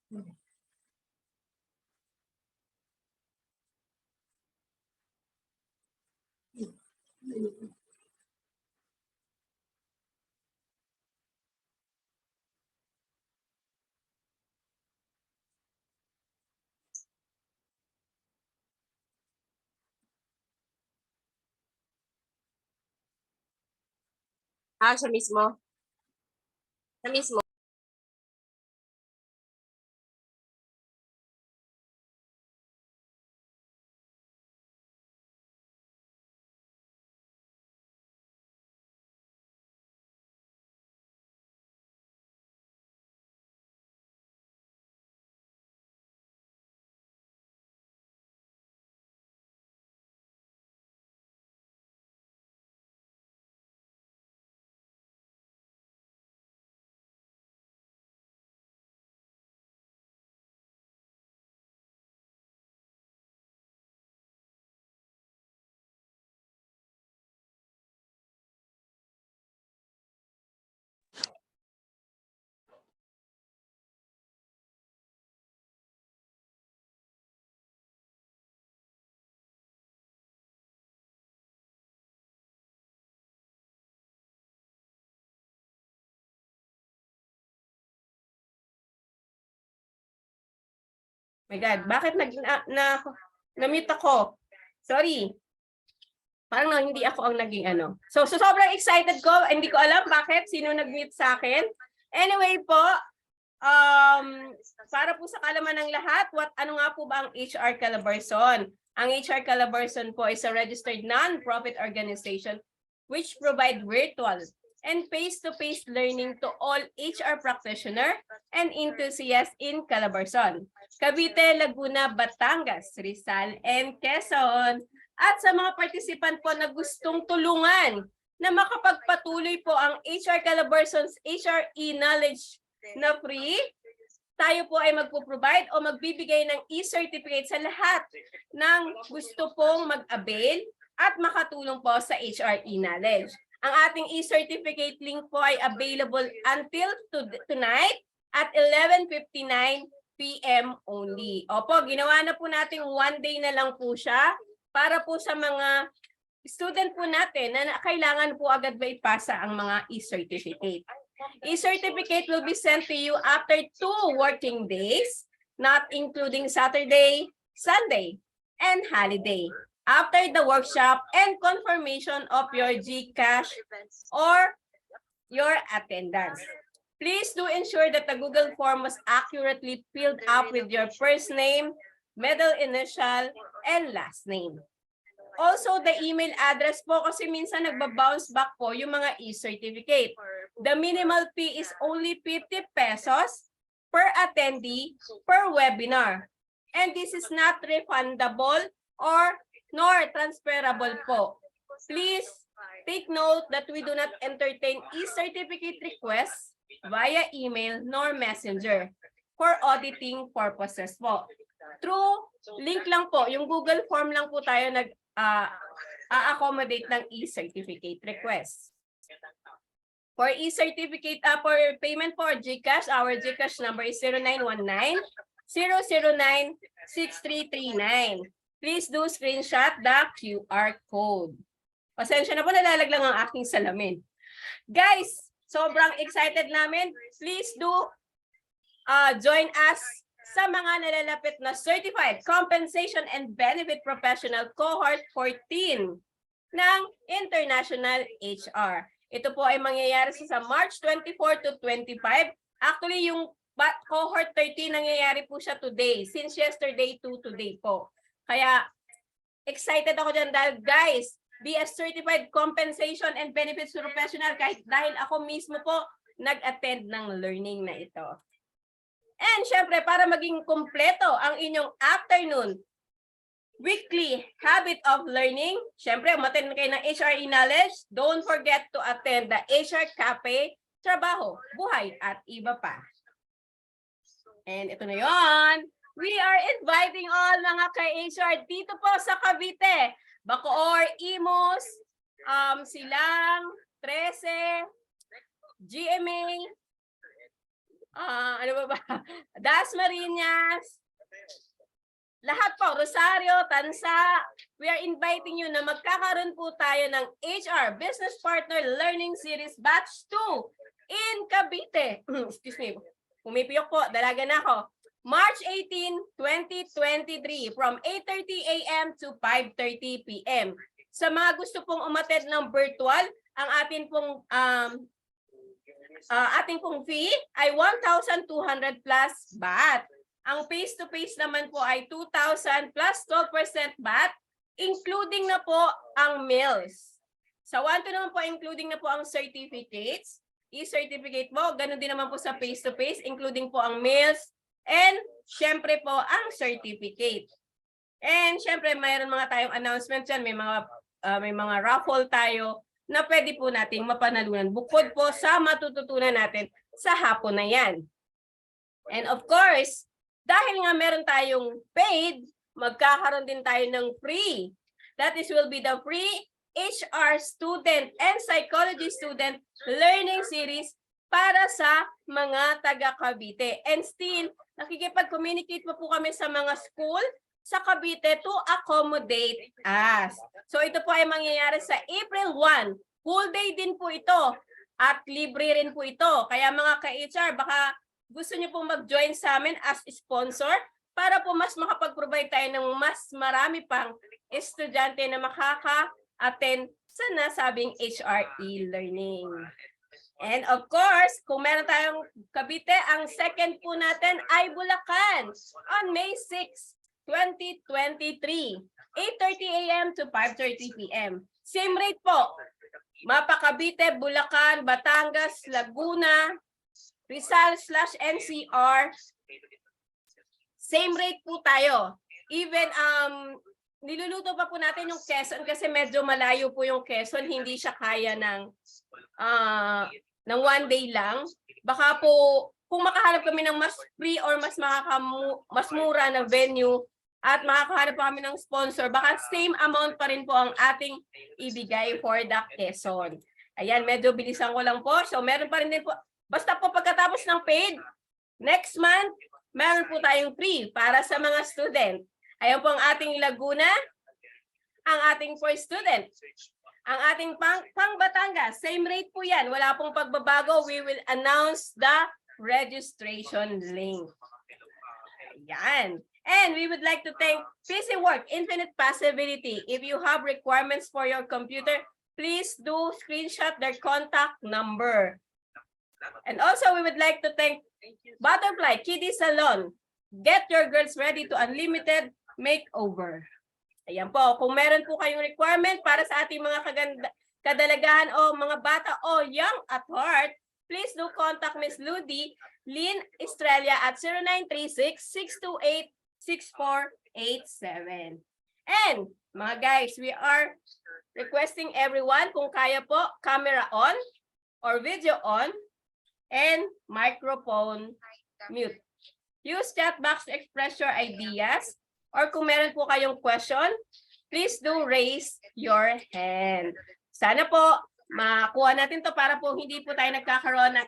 Siya mismo. Siya mismo. My God, bakit na-mute ako? Sorry. Parang hindi ako ang naging ano. So sobrang excited ko. Hindi ko alam bakit. Sino nag-mute sa akin. Anyway po, para po sa kaalaman ng lahat, ano nga po ba ang HR Calabarzon? Ang HR Calabarzon po is a registered non-profit organization which provide virtual and face-to-face learning to all HR practitioner and enthusiasts in Calabarzon, Cavite, Laguna, Batangas, Rizal, and Quezon. At sa mga participant po na gustong tulungan na makapagpatuloy po ang HR Calabarzon's HR e-knowledge na free, tayo po ay magpo-provide o magbibigay ng e-certificate sa lahat ng gusto pong mag-avail at makatulong po sa HR e-knowledge. Ang ating e-certificate link po ay available until tonight at 11:59 p.m. only. Opo, ginawa na po natin 1 day na lang po siya para po sa mga student po natin na kailangan po agad ba ipasa ang mga e-certificate. E-certificate will be sent to you after 2 working days, not including Saturday, Sunday, and holiday, after the workshop and confirmation of your GCash or your attendance. Please do ensure that the Google form was accurately filled up with your first name, middle initial, and last name. Also, the email address po kasi minsan nagba-bounce back po yung mga e-certificate. The minimal fee is only 50 pesos per attendee per webinar. And this is not refundable or nor transferable po. Please take note that we do not entertain e-certificate requests via email nor messenger for auditing purposes po. Through link lang po, yung Google form lang po tayo accommodate ng e-certificate request. For e-certificate, for payment for GCash, our GCash number is 0919-009-6339. Please do screenshot the QR code. Pasensya na po, nalalaglang ang aking salamin. Guys, sobrang excited namin. Please do join us sa mga nalalapit na Certified Compensation and Benefit Professional Cohort 14 ng International HR. Ito po ay mangyayari sa March 24 to 25. Actually, yung cohort 13 nangyayari po siya today. Since yesterday to today po. Kaya, excited ako dyan dahil guys, be a Certified Compensation and Benefits Professional dahil ako mismo po nag-attend ng learning na ito. And syempre, para maging kumpleto ang inyong afternoon weekly habit of learning, syempre, umattend kayo ng HR e-knowledge, don't forget to attend the HR Cafe, Trabaho, Buhay, at iba pa. And ito na yon. We are inviting all mga ka-HR dito po sa Cavite, Bacoor, Imus, Silang, 13, GMA, Ano ba ba? Dasmariñas, lahat po, Rosario, Tansa, we are inviting you na magkakaroon po tayo ng HR Business Partner Learning Series Batch 2 in Cavite. Excuse me, pumipiyok po, dalaga na ako. March 18, 2023 from 8:30 a.m. to 5:30 p.m. Sa mga gusto pong umattend ng virtual, ang ating pong fee ay 1,200 plus VAT. Ang face-to-face naman po ay 2,000 plus 12% VAT, including na po ang meals. Sa 1 to naman po, including na po ang certificates, e-certificate mo, ganun din naman po sa face-to-face, including po ang meals, and syempre po ang certificate. And syempre, mayroon mga tayong announcement dyan, may mga raffle tayo na pwede po nating mapanalunan bukod po sa matututunan natin sa hapon na yan. And of course, dahil nga meron tayong paid, magkakaroon din tayo ng free. That is will be the free HR student and psychology student learning series para sa mga taga Cavite. And still, nakikipag-communicate po kami sa mga school sa Cavite to accommodate us. So ito po ay mangyayari sa April 1. Full day din po ito at libre rin po ito. Kaya mga ka-HR, baka gusto niyo pong mag-join sa amin as sponsor para po mas makapag-provide tayo ng mas marami pang estudyante na makaka-attend sa nasabing HR e-learning. And of course, kung meron tayong Cavite, ang second po natin ay Bulacan on May 6, 2023, 8:30 a.m. to 5:30 p.m. Same rate po. Mapa Cavite, Bulacan, Batangas, Laguna, Rizal/NCR, same rate po tayo. Even niluluto pa po natin yung Quezon kasi medyo malayo po yung Quezon, hindi siya kaya ng one day lang. Baka po kung makahanap kami ng mas free or mas mura na venue at makakahanap pa kami ng sponsor, baka same amount pa rin po ang ating ibigay for the Quezon. Ayan, medyo bilisan ko lang po. So meron pa rin din po. Basta po pagkatapos ng paid, next month, meron po tayong free para sa mga student. Ayan po ang ating Laguna, ang ating for student. Ang ating pang Batangas, same rate po yan. Wala pong pagbabago. We will announce the registration link. Ayan. And we would like to thank PC Work, Infinite Possibility. If you have requirements for your computer, please do screenshot their contact number. And also, we would like to thank Butterfly Kiddie Salon. Get your girls ready to unlimited makeover. Ayan po, kung meron po kayong requirement para sa ating mga kadalagahan o mga bata o young at heart, please do contact Ms. Ludi Lynn Estrella at 0936-628-6487. And mga guys, we are requesting everyone kung kaya po, camera on or video on, and microphone mute. Use chat box to express your ideas, or kung meron po kayong question, please do raise your hand. Sana po makuha natin to para po hindi po tayo nagkakaroon ng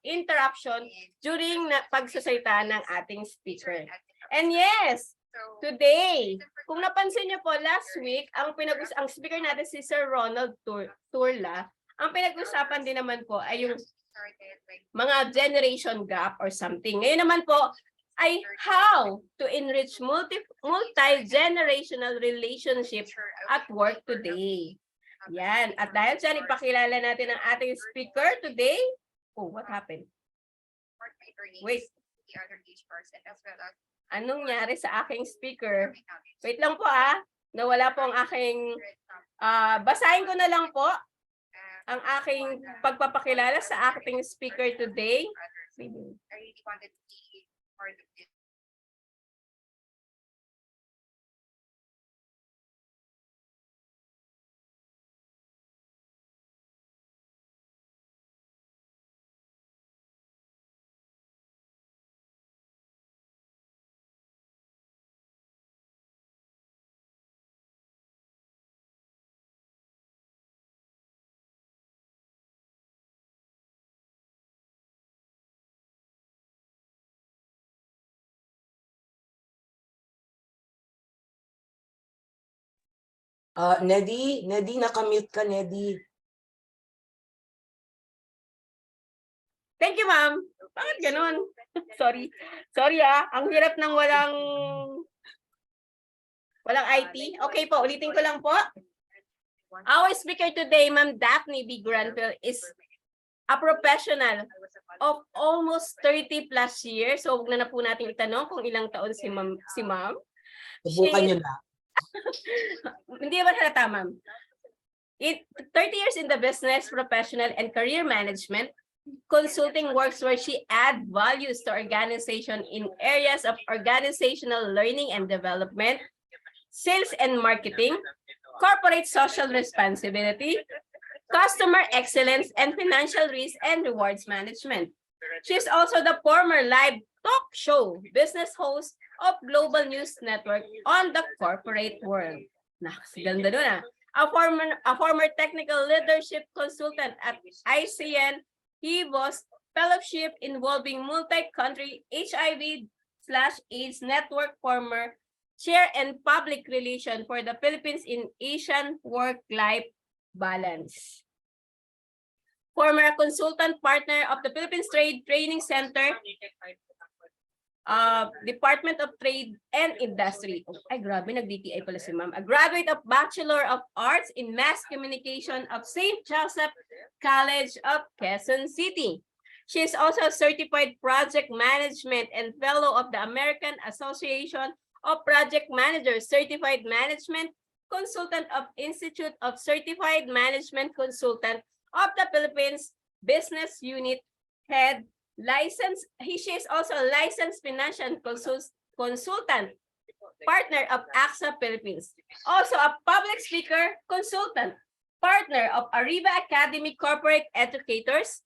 interruption during pagsasalita ng ating speaker. And yes, today, kung napansin niyo po, last week, ang speaker natin si Sir Ronald Turla, ang pinag-usapan din naman po ay yung mga generation gap or something. Ngayon naman po ay how to enrich multi-generational relationships at work today. Yan. At dahil dyan, ipakilala natin ang ating speaker today. Oh, what happened? Wait. Anong nangyari sa aking speaker? Wait lang po nawala po ang aking... basahin ko na lang po ang aking pagpapakilala sa ating speaker today. Neddy, nakamute ka, Neddy. Thank you, ma'am. Bakit ganun? Sorry. Sorry ang hirap ng walang IT. Okay po, ulitin ko lang po. Our speaker today, Ma'am Daphne B. Granfil, is a professional of almost 30 plus years. So, huwag na po natin itanong kung ilang taon si ma'am. Subukan nyo na. Hindi ba halata, ma'am? 30 years in the business, professional, and career management, consulting works where she adds values to organization in areas of organizational learning and development, sales and marketing, corporate social responsibility, customer excellence, and financial risk and rewards management. She is also the former live talk show business host of Global News Network on the corporate world. Ganda doon A former technical leadership consultant at ICN. He was fellowship involving multi-country HIV/AIDS network, former chair and public relation for the Philippines in Asian work-life balance. Former consultant partner of the Philippines Trade Training Center, Department of Trade and Industry. Ay, grabe, nag-DTI pala si ma'am. A graduate of Bachelor of Arts in Mass Communication of St. Joseph College of Quezon City. She is also a certified project management and fellow of the American Association of Project Managers, certified management consultant of Institute of Certified Management Consultant of the Philippines Business Unit Head, she is also a licensed financial consultant, partner of AXA Philippines. Also a public speaker, consultant, partner of Arriba Academy Corporate Educators,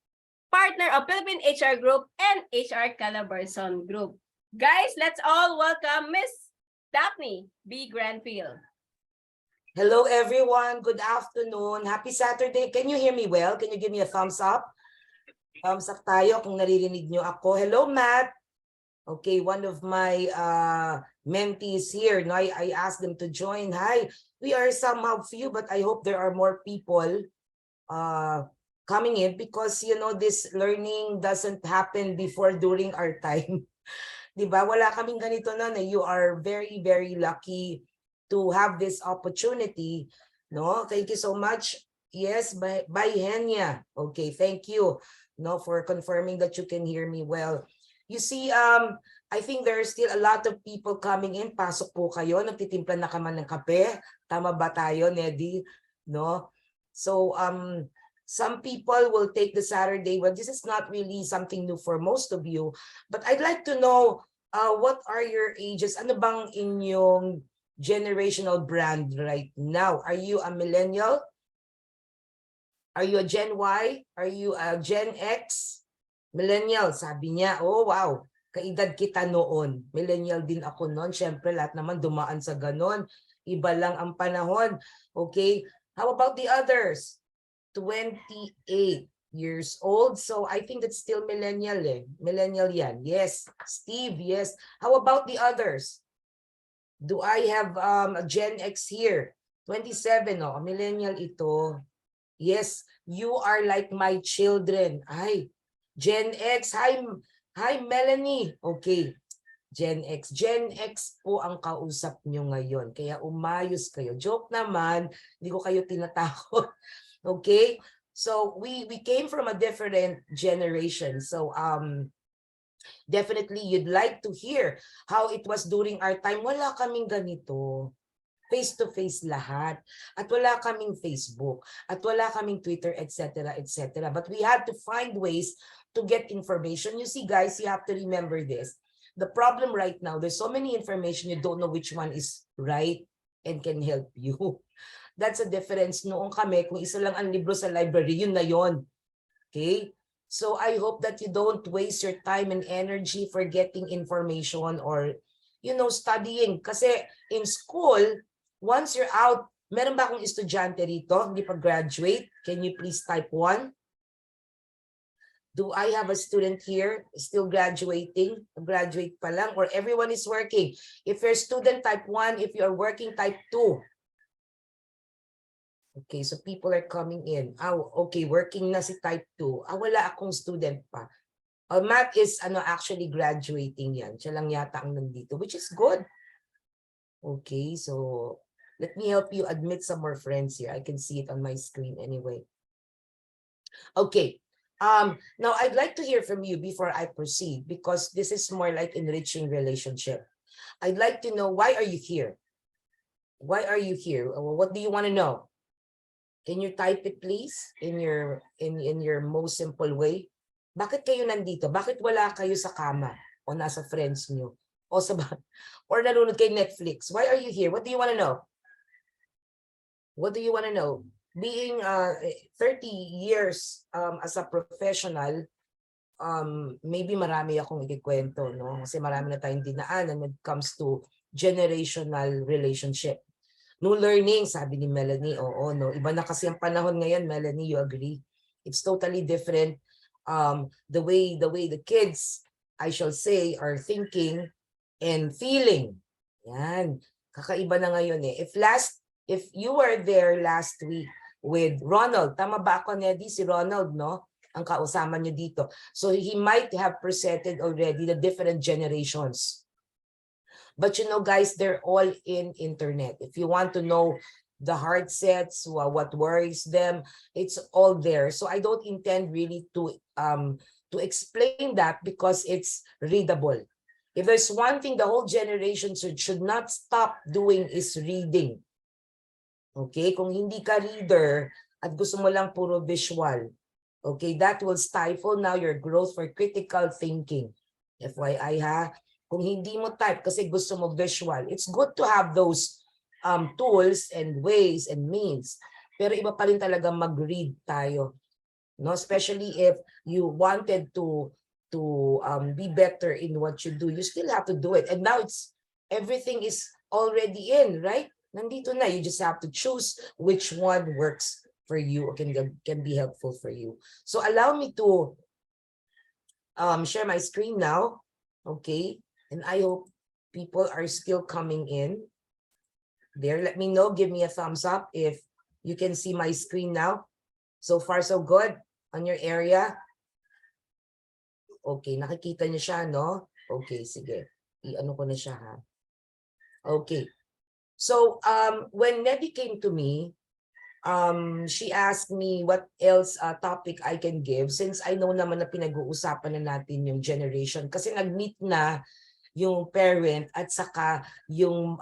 partner of Philippine HR Group and HR Calabarzon Group. Guys, let's all welcome Miss Daphne B. Granfil. Hello, everyone. Good afternoon. Happy Saturday. Can you hear me well? Can you give me a thumbs up? Thumbs up tayo kung naririnig nyo ako. Hello, Matt. Okay, one of my mentees here. No, I asked them to join. Hi. We are somehow few, but I hope there are more people coming in because, you know, this learning doesn't happen before during our time. Diba? Wala kaming ganito na. You are very, very lucky to have this opportunity. No, thank you so much. Yes, by Henya. Okay, thank you. No, for confirming that you can hear me well. You see, I think there are still a lot of people coming in. Pasok po kayo, nagtitimpla na kaman ng kape. Tama ba tayo, Neddy? No? So, some people will take the Saturday. Well, this is not really something new for most of you. But I'd like to know, what are your ages? Ano bang inyong generational brand right now? Are you a millennial? Are you a Gen Y? Are you a Gen X? Millennial, sabi niya. Oh, wow. Kaedad kita noon. Millennial din ako noon. Siyempre, lahat naman dumaan sa ganon. Iba lang ang panahon. Okay. How about the others? 28 years old. So I think that's still millennial eh. Millennial yan. Yes. Steve, yes. How about the others? Do I have a Gen X here? 27, oh, millennial ito. Yes, you are like my children. Ay, Gen X. Hi, Melanie. Okay, Gen X. Gen X po ang kausap nyo ngayon. Kaya umayos kayo. Joke naman, hindi ko kayo tinatakot. Okay? So, we came from a different generation. So, definitely you'd like to hear how it was during our time. Wala kaming ganito. Face-to-face lahat. At wala kaming Facebook. At wala kaming Twitter, etc., etc. But we had to find ways to get information. You see, guys, you have to remember this. The problem right now, there's so many information, you don't know which one is right and can help you. That's a difference. Noong kami, kung isa lang ang libro sa library, yun na yun. Okay? So I hope that you don't waste your time and energy for getting information or, you know, studying. Kasi in school, once you're out, meron ba akong estudyante rito? Hindi pa graduate? Can you please type 1? Do I have a student here still graduating? Graduate pa lang? Or everyone is working? If you're student, type 1. If you're working, type 2. Okay, so people are coming in. Okay, working na si type 2. Wala akong student pa. Matt is actually graduating yan. Siya lang yata ang nandito, which is good. Okay, so let me help you admit some more friends here. I can see it on my screen anyway. Okay. Now I'd like to hear from you before I proceed, because this is more like enriching relationship. I'd like to know, why are you here? Why are you here? What do you want to know? Can you type it please in your most simple way? Bakit kayo nandito? Bakit wala kayo sa kama o nasa friends nyo o sa or nanonood kay Netflix? Why are you here? What do you want to know? What do you want to know? Being 30 years as a professional, maybe marami akong ikikwento, no? Kasi marami na tayong dinaanan when it comes to generational relationship. No learning, sabi ni Melanie. Oo, no. Iba na kasi ang panahon ngayon, Melanie, you agree? It's totally different. The way the kids, I shall say, are thinking and feeling. Yan. Kakaiba na ngayon eh. If you were there last week with Ronald, tama ba ako, Neddy? Si Ronald, no? Ang kausama niyo dito. So he might have presented already the different generations. But you know, guys, they're all in internet. If you want to know the hard sets, what worries them, it's all there. So I don't intend really to explain that, because it's readable. If there's one thing the whole generation should not stop doing is reading. Okay? Kung hindi ka reader at gusto mo lang puro visual, okay, that will stifle now your growth for critical thinking. FYI ha. Kung hindi mo type kasi gusto mo visual, it's good to have those tools and ways and means. Pero iba pa rin talaga mag-read tayo. No? Especially if you wanted to be better in what you do, you still have to do it. And now everything is already in, right? Nandito na. You just have to choose which one works for you or can be helpful for you. So allow me to share my screen now. Okay. And I hope people are still coming in. There, let me know. Give me a thumbs up if you can see my screen now. So far, so good on your area. Okay, nakikita niyo siya, no? Okay, sige. I-ano ko na siya, ha? Okay. So, when Neddy came to me, she asked me what else topic I can give, since I know naman na pinag-uusapan na natin yung generation. Kasi nag-meet na yung parent at saka yung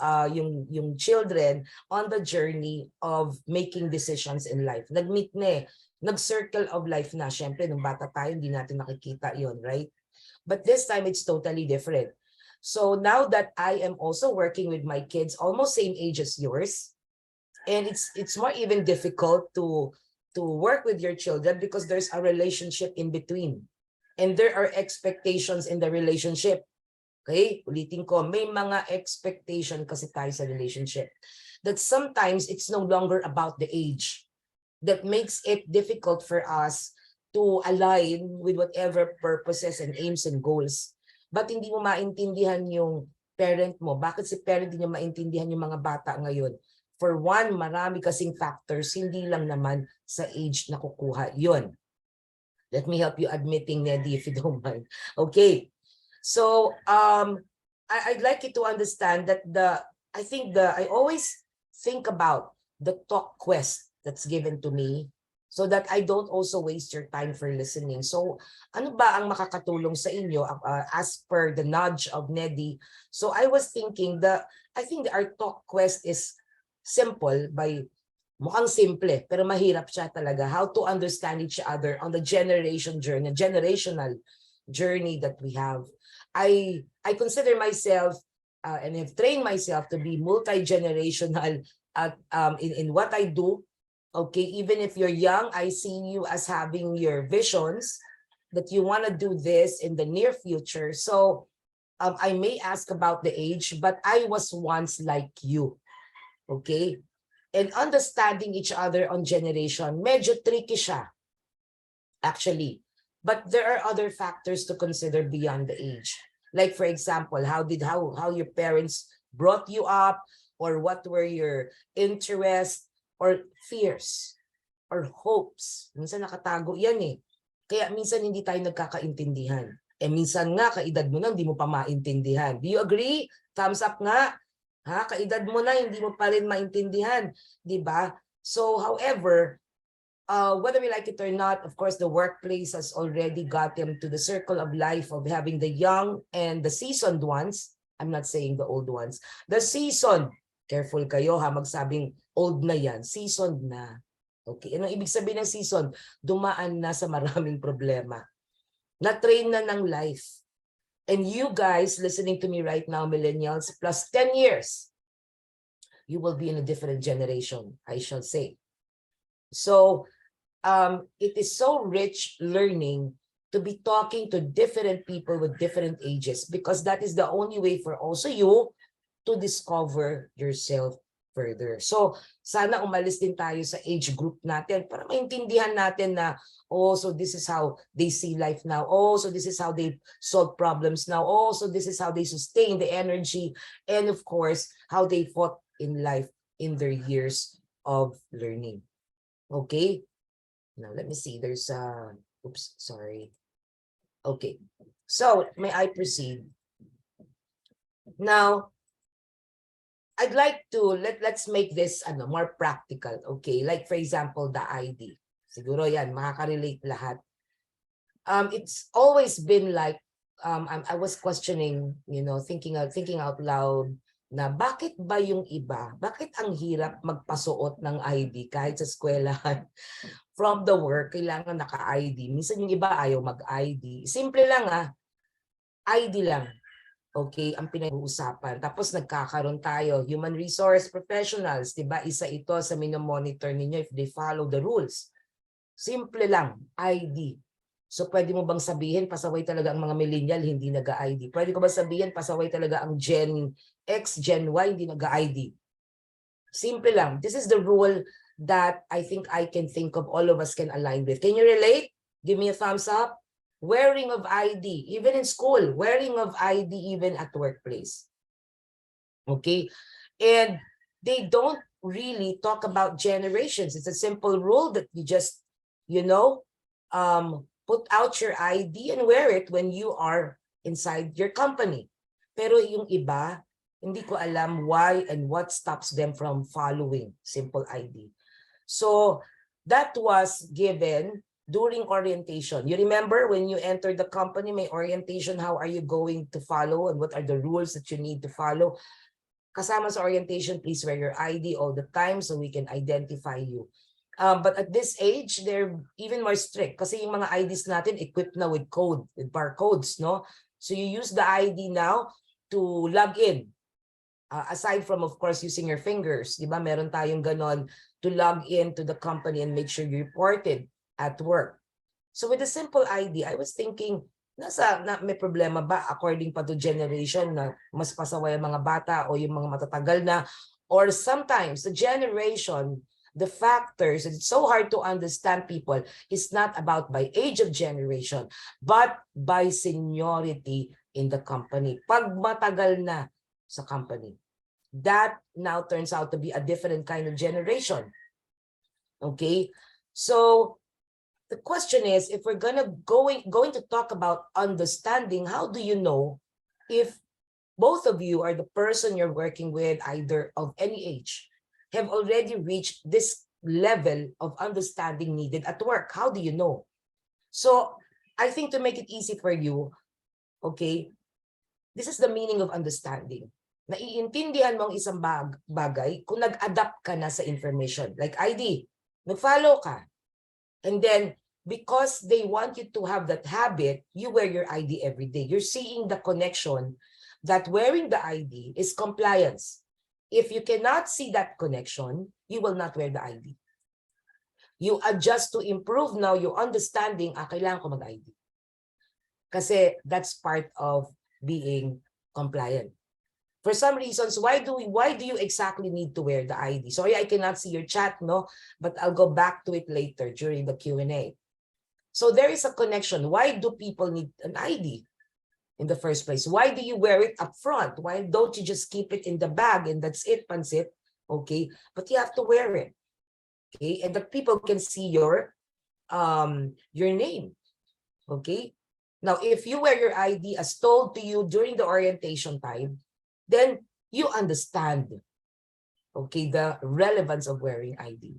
children on the journey of making decisions in life. Nag-meet na eh. Nag-circle of life na. Siyempre, nung bata tayo, hindi natin nakikita yon, right? But this time, it's totally different. So now that I am also working with my kids, almost same age as yours, and it's more even difficult to work with your children because there's a relationship in between. And there are expectations in the relationship. Okay, ulitin ko, may mga expectation kasi tayo sa relationship that sometimes it's no longer about the age. That makes it difficult for us to align with whatever purposes and aims and goals. But hindi mo maintindihan yung parent mo. Bakit si parent hindi niya maintindihan yung mga bata ngayon? For one, marami kasing factors, hindi lang naman sa age na kukuha yun. Let me help you admitting, Neddy, if you don't mind. Okay. So I'd like you to understand that I always think about the talk quest that's given to me so that I don't also waste your time for listening. So ano ba ang makakatulong sa inyo as per the nudge of Neddy? So I was thinking I think our talk quest is simple mukhang simple pero mahirap siya talaga, how to understand each other on the generational journey that we have. I consider myself and have trained myself to be multi-generational in what I do. Okay, even if you're young, I see you as having your visions that you want to do this in the near future. So I may ask about the age, but I was once like you. Okay? And understanding each other on generation, medyo tricky siya, actually. But there are other factors to consider beyond the age. Like, for example, how your parents brought you up, or what were your interests, or fears or hopes. Minsan nakatago yan eh. Kaya minsan hindi tayo nagkakaintindihan. Eh minsan nga, kaedad mo na, hindi mo pa maintindihan. Do you agree? Thumbs up nga. Ha? Kaedad mo na, hindi mo pa rin maintindihan. Diba? So, however, whether we like it or not, of course, the workplace has already got them to the circle of life of having the young and the seasoned ones. I'm not saying the old ones. The seasoned, careful kayo ha, magsabing old na yan, seasoned na. Okay, anong ibig sabihin ng seasoned? Dumaan na sa maraming problema. Na-train na ng life. And you guys listening to me right now, millennials, plus 10 years, you will be in a different generation, I shall say. So, it is so rich learning to be talking to different people with different ages, because that is the only way for also you to discover yourself further. So, sana umalis din tayo sa age group natin para maintindihan natin na, oh, so this is how they see life now. Oh, so this is how they solve problems now. Oh, so this is how they sustain the energy. And of course, how they fought in life in their years of learning. Okay? Now, let me see. There's a, oops, sorry. Okay. So, may I proceed? Now, I'd like to, let's make this more practical, okay? Like for example, the ID. Siguro yan, makaka-relate lahat. It's always been like, I was questioning, thinking out loud, na bakit ba yung iba, bakit ang hirap magpasuot ng ID kahit sa eskwelahan? From the work, kailangan naka-ID. Minsan yung iba ayaw mag-ID. Simple lang ID lang. Okay, ang pinag-uusapan. Tapos nagkakaroon tayo, human resource professionals, di ba? Isa ito sa minomonitor ninyo if they follow the rules. Simple lang, ID. So pwede mo bang sabihin, pasaway talaga ang mga millennial, hindi nag-ID? Pwede ko ba sabihin, pasaway talaga ang Gen X, Gen Y, hindi nag-ID? Simple lang. This is the rule that I think I can think of all of us can align with. Can you relate? Give me a thumbs up. Wearing of ID, even in school, wearing of ID even at workplace. Okay? And they don't really talk about generations. It's a simple rule that you just, put out your ID and wear it when you are inside your company. Pero yung iba, hindi ko alam why and what stops them from following simple ID. So that was given during orientation. You remember when you enter the company, may orientation, how are you going to follow and what are the rules that you need to follow? Kasama sa orientation, please wear your ID all the time so we can identify you. But at this age, they're even more strict kasi yung mga IDs natin equipped na with code, with barcodes, no? So you use the ID now to log in. Aside from, of course, using your fingers, di ba? Meron tayong ganon to log in to the company and make sure you reported at work. So with a simple ID, I was thinking, may problema ba according pa to generation na mas pasaway ang mga bata o yung mga matatagal na? Or sometimes the generation, the factors, it's so hard to understand people, is not about by age of generation, but by seniority in the company. Pag matagal na sa company, that now turns out to be a different kind of generation. Okay? So, the question is, if we're going to talk about understanding, how do you know if both of you or the person you're working with, either of any age, have already reached this level of understanding needed at work? How do you know? So I think to make it easy for you, okay, this is the meaning of understanding. Naiintindihan mo ang isang bagay kung nag-adapt ka na sa information. Like ID, nag-follow ka. And then, because they want you to have that habit, you wear your ID every day. You're seeing the connection that wearing the ID is compliance. If you cannot see that connection, you will not wear the ID. You adjust to improve now your understanding, kailangan ko mag-ID. Kasi that's part of being compliant. For some reasons, why do you exactly need to wear the ID? Sorry, I cannot see your chat, no? But I'll go back to it later during the Q&A. So there is a connection. Why do people need an ID in the first place? Why do you wear it up front? Why don't you just keep it in the bag and that's it, pansit? Okay, but you have to wear it. Okay, and that people can see your name. Okay, now if you wear your ID as told to you during the orientation time, then you understand, okay, the relevance of wearing ID.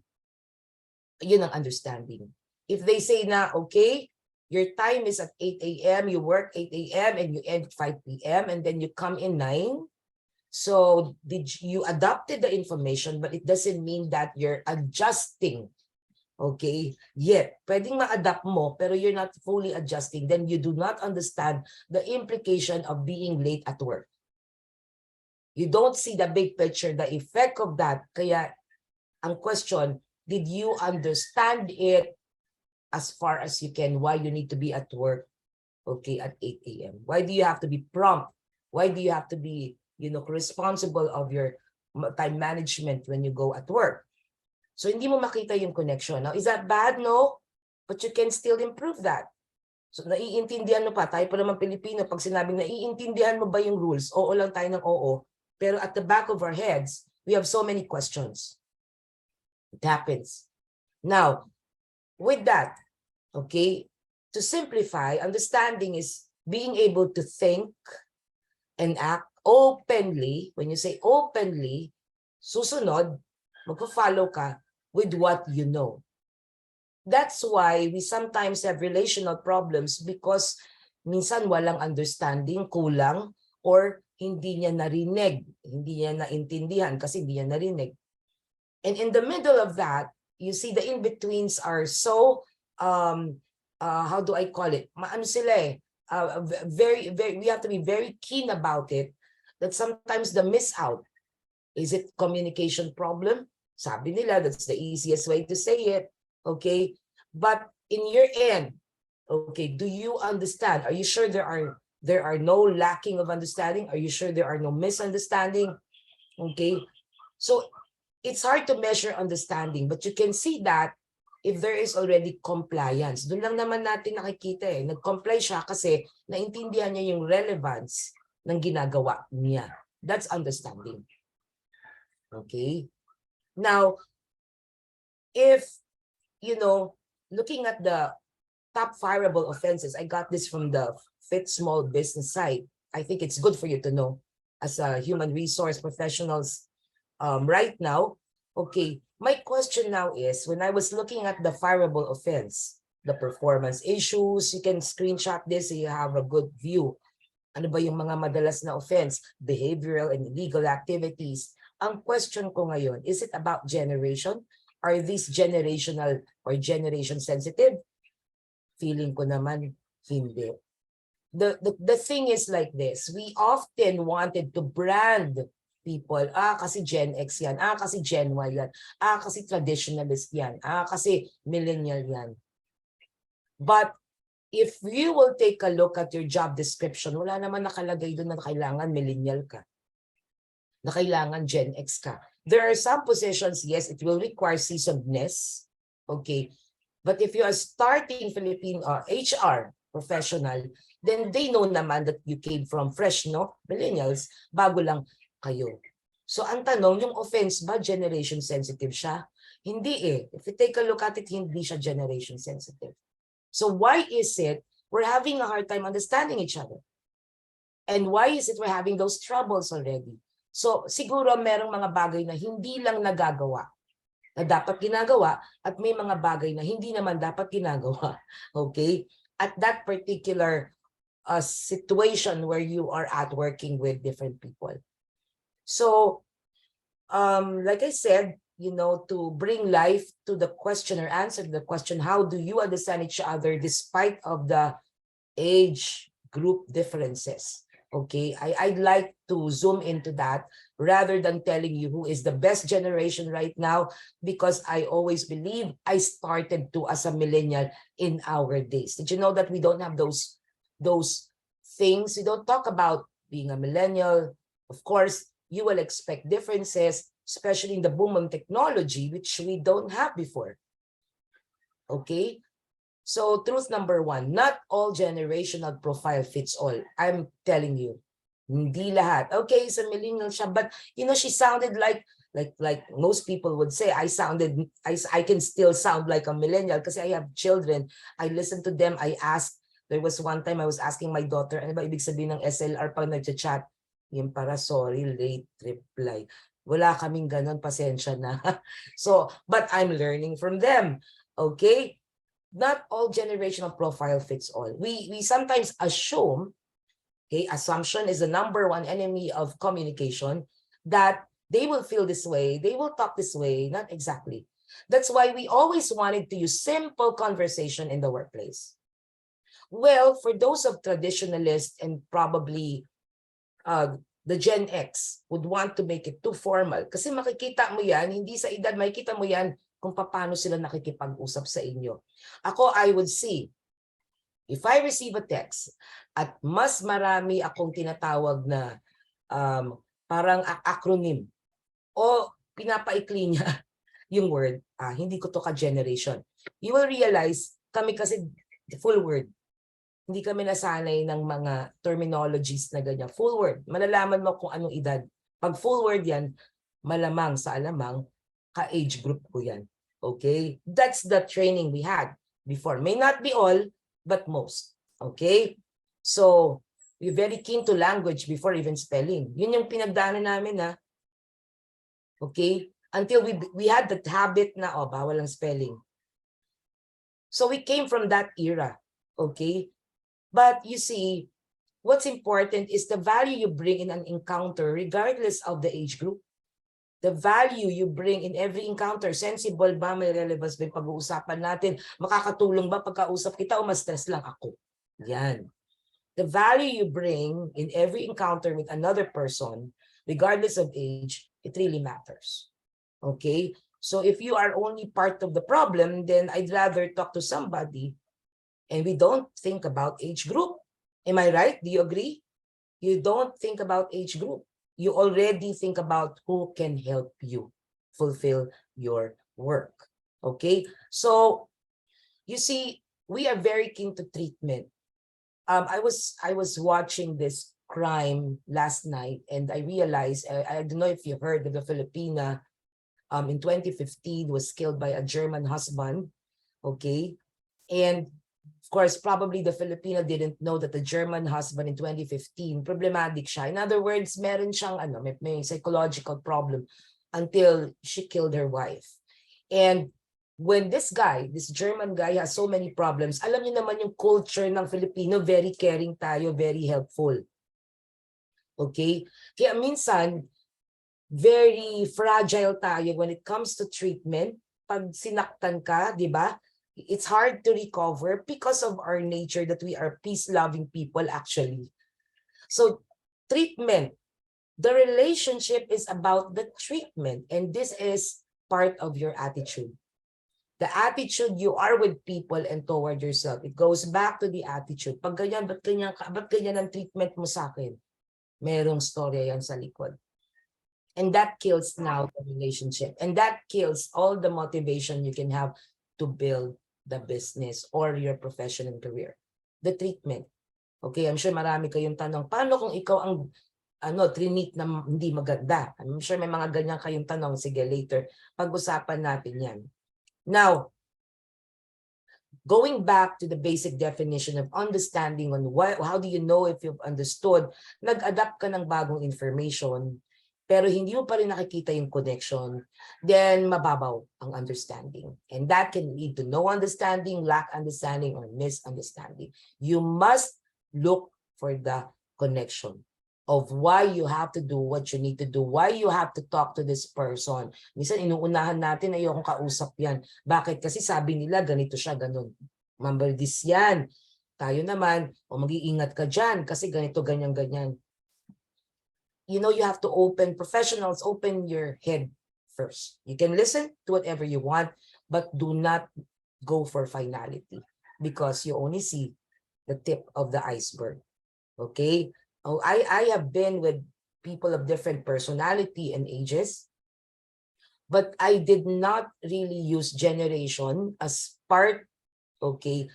Yun ang understanding. If they say na, okay, your time is at 8 a.m., you work 8 a.m. and you end 5 p.m. and then you come in 9. So you adopted the information, but it doesn't mean that you're adjusting. Okay? Yet, pwedeng ma-adapt mo, pero you're not fully adjusting. Then you do not understand the implication of being late at work. You don't see the big picture, the effect of that. Kaya, ang question, did you understand it as far as you can, why you need to be at work, okay, at 8 a.m.? Why do you have to be prompt? Why do you have to be, responsible of your time management when you go at work? So hindi mo makita yung connection. Now, is that bad? No. But you can still improve that. So naiintindihan mo pa, tayo pa naman Pilipino, pag sinabing naiintindihan mo ba yung rules, oo lang tayo ng oo. Pero at the back of our heads, we have so many questions. It happens. Now, with that, okay, to simplify, understanding is being able to think and act openly. When you say openly, susunod, magpo-follow ka with what you know. That's why we sometimes have relational problems because minsan walang understanding, kulang, or hindi niya narinig, hindi niya naintindihan kasi hindi niya narinig. And in the middle of that, you see the in-betweens are so, how do I call it? Maano sila eh, very, we have to be very keen about it, that sometimes the miss out, is it communication problem? Sabi nila, that's the easiest way to say it. Okay, but in your end, okay, do you understand? Are you sure there are no lacking of understanding? Are you sure there are no misunderstanding? Okay, so it's hard to measure understanding, but you can see that if there is already compliance. Doon lang naman natin nakikita eh, nag-comply siya kasi naintindihan niya yung relevance ng ginagawa niya. That's understanding. Okay, now if looking at the top fireable offenses, I got this from the Fit Small Business site. I think it's good for you to know as a human resource professionals right now. Okay, my question now is, when I was looking at the fireable offense, the performance issues, you can screenshot this so you have a good view. Ano ba yung mga madalas na offense? Behavioral and illegal activities. Ang question ko ngayon, is it about generation? Are these generational or generation sensitive? Feeling ko naman hindi. The thing is like this. We often wanted to brand people. Kasi Gen X yan. Kasi Gen Y yan. Kasi traditionalist yan. Kasi millennial yan. But if you will take a look at your job description, wala naman nakalagay doon na kailangan millennial ka. Na kailangan Gen X ka. There are some positions, yes, it will require seasonedness. Okay. But if you are starting Philippine HR professional, then they know naman that you came from fresh, no? Millennials, bago lang kayo. So ang tanong, yung offense ba generation sensitive siya? Hindi eh. If you take a look at it, hindi siya generation sensitive. So why is it we're having a hard time understanding each other? And why is it we're having those troubles already? So siguro merong mga bagay na hindi lang nagagawa, na dapat ginagawa, at may mga bagay na hindi naman dapat ginagawa. Okay? At that particular situation where you are at working with different people. So, like I said, to bring life to the question or answer to the question, how do you understand each other despite of the age group differences? Okay, I'd like to zoom into that rather than telling you who is the best generation right now, because I always believe I started to as a millennial in our days. Did you know that we don't have those things? We don't talk about being a millennial. Of course, you will expect differences, especially in the boom of technology, which we don't have before. Okay? So truth number one, not all generational profile fits all. I'm telling you, hindi lahat. Okay, sa millennial siya, but she sounded like like most people would say, I can still sound like a millennial because I have children. I listen to them. I ask. There was one time I was asking my daughter, ano ba ibig sabihin ng SLR pag nag-chat? Yung para sorry, late reply. Wala kaming ganun, pasensya na. So, but I'm learning from them. Okay? Not all generational profile fits all. We sometimes assume, okay, assumption is the number one enemy of communication, that they will feel this way, they will talk this way, not exactly. That's why we always wanted to use simple conversation in the workplace. Well, for those of traditionalists and probably the Gen X would want to make it too formal. Kasi makikita mo yan, hindi sa edad, makikita mo yan kung paano sila nakikipag-usap sa inyo. Ako, I would see, if I receive a text at mas marami akong tinatawag na parang acronym o pinapaikli niya yung word, hindi ko to ka-generation. You will realize, kami kasi full word. Hindi kami nasanay ng mga terminologies na ganyan. Full word. Malalaman mo kung anong edad. Pag full word yan, malamang sa alamang, ka-age group ko yan. Okay? That's the training we had before. May not be all, but most. Okay? So, we're very keen to language before even spelling. Yun yung pinagdaanan namin na. Okay? Until we had that habit na, bawal ang spelling. So we came from that era. Okay? But you see, what's important is the value you bring in an encounter regardless of the age group. The value you bring in every encounter. Sensible ba? May relevance ba yung pag-uusapan natin? Makakatulong ba pagkausap kita o mas stress lang ako? Yan. The value you bring in every encounter with another person, regardless of age, it really matters. Okay? So if you are only part of the problem, then I'd rather talk to somebody and we don't think about age group. Am I right? Do you agree? You don't think about age group. You already think about who can help you fulfill your work. Okay? So, you see, we are very keen to treatment. I was watching this crime last night and I realized, I don't know if you heard of the Filipina in 2015 was killed by a German husband. Okay? And of course, probably the Filipino didn't know that the German husband in 2015, problematic siya. In other words, meron siyang may psychological problem until she killed her wife. And when this German guy has so many problems, alam niyo naman yung culture ng Filipino, very caring tayo, very helpful. Okay? Kaya minsan, very fragile tayo when it comes to treatment. Pag sinaktan ka, di ba? It's hard to recover because of our nature that we are peace-loving people actually. So treatment, the relationship is about the treatment and this is part of your attitude. The attitude you are with people and toward yourself. It goes back to the attitude. Pag ganyan, ba't ganyan ang treatment mo sa akin? Merong storya yan sa likod. And that kills now the relationship. And that kills all the motivation you can have to build the business or your professional career. The treatment. Okay, I'm sure marami kayong tanong, paano kung ikaw ang trinit na hindi maganda? I'm sure may mga ganyan kayong tanong. Sige, later, pag-usapan natin yan. Now, going back to the basic definition of understanding on how do you know if you've understood, nag-adapt ka ng bagong information, pero hindi mo pa rin nakikita yung connection, then mababaw ang understanding. And that can lead to no understanding, lack understanding, or misunderstanding. You must look for the connection of why you have to do what you need to do, why you have to talk to this person. Minsan inuunahan natin, ayokong kausap yan. Bakit? Kasi sabi nila, ganito siya, ganun. Mambaldis yan. Tayo naman, mag-iingat ka dyan kasi ganito, ganyan, ganyan. You know, you have to professionals, open your head first. You can listen to whatever you want, but do not go for finality because you only see the tip of the iceberg. Okay? Oh, I have been with people of different personality and ages, but I did not really use generation as part, okay,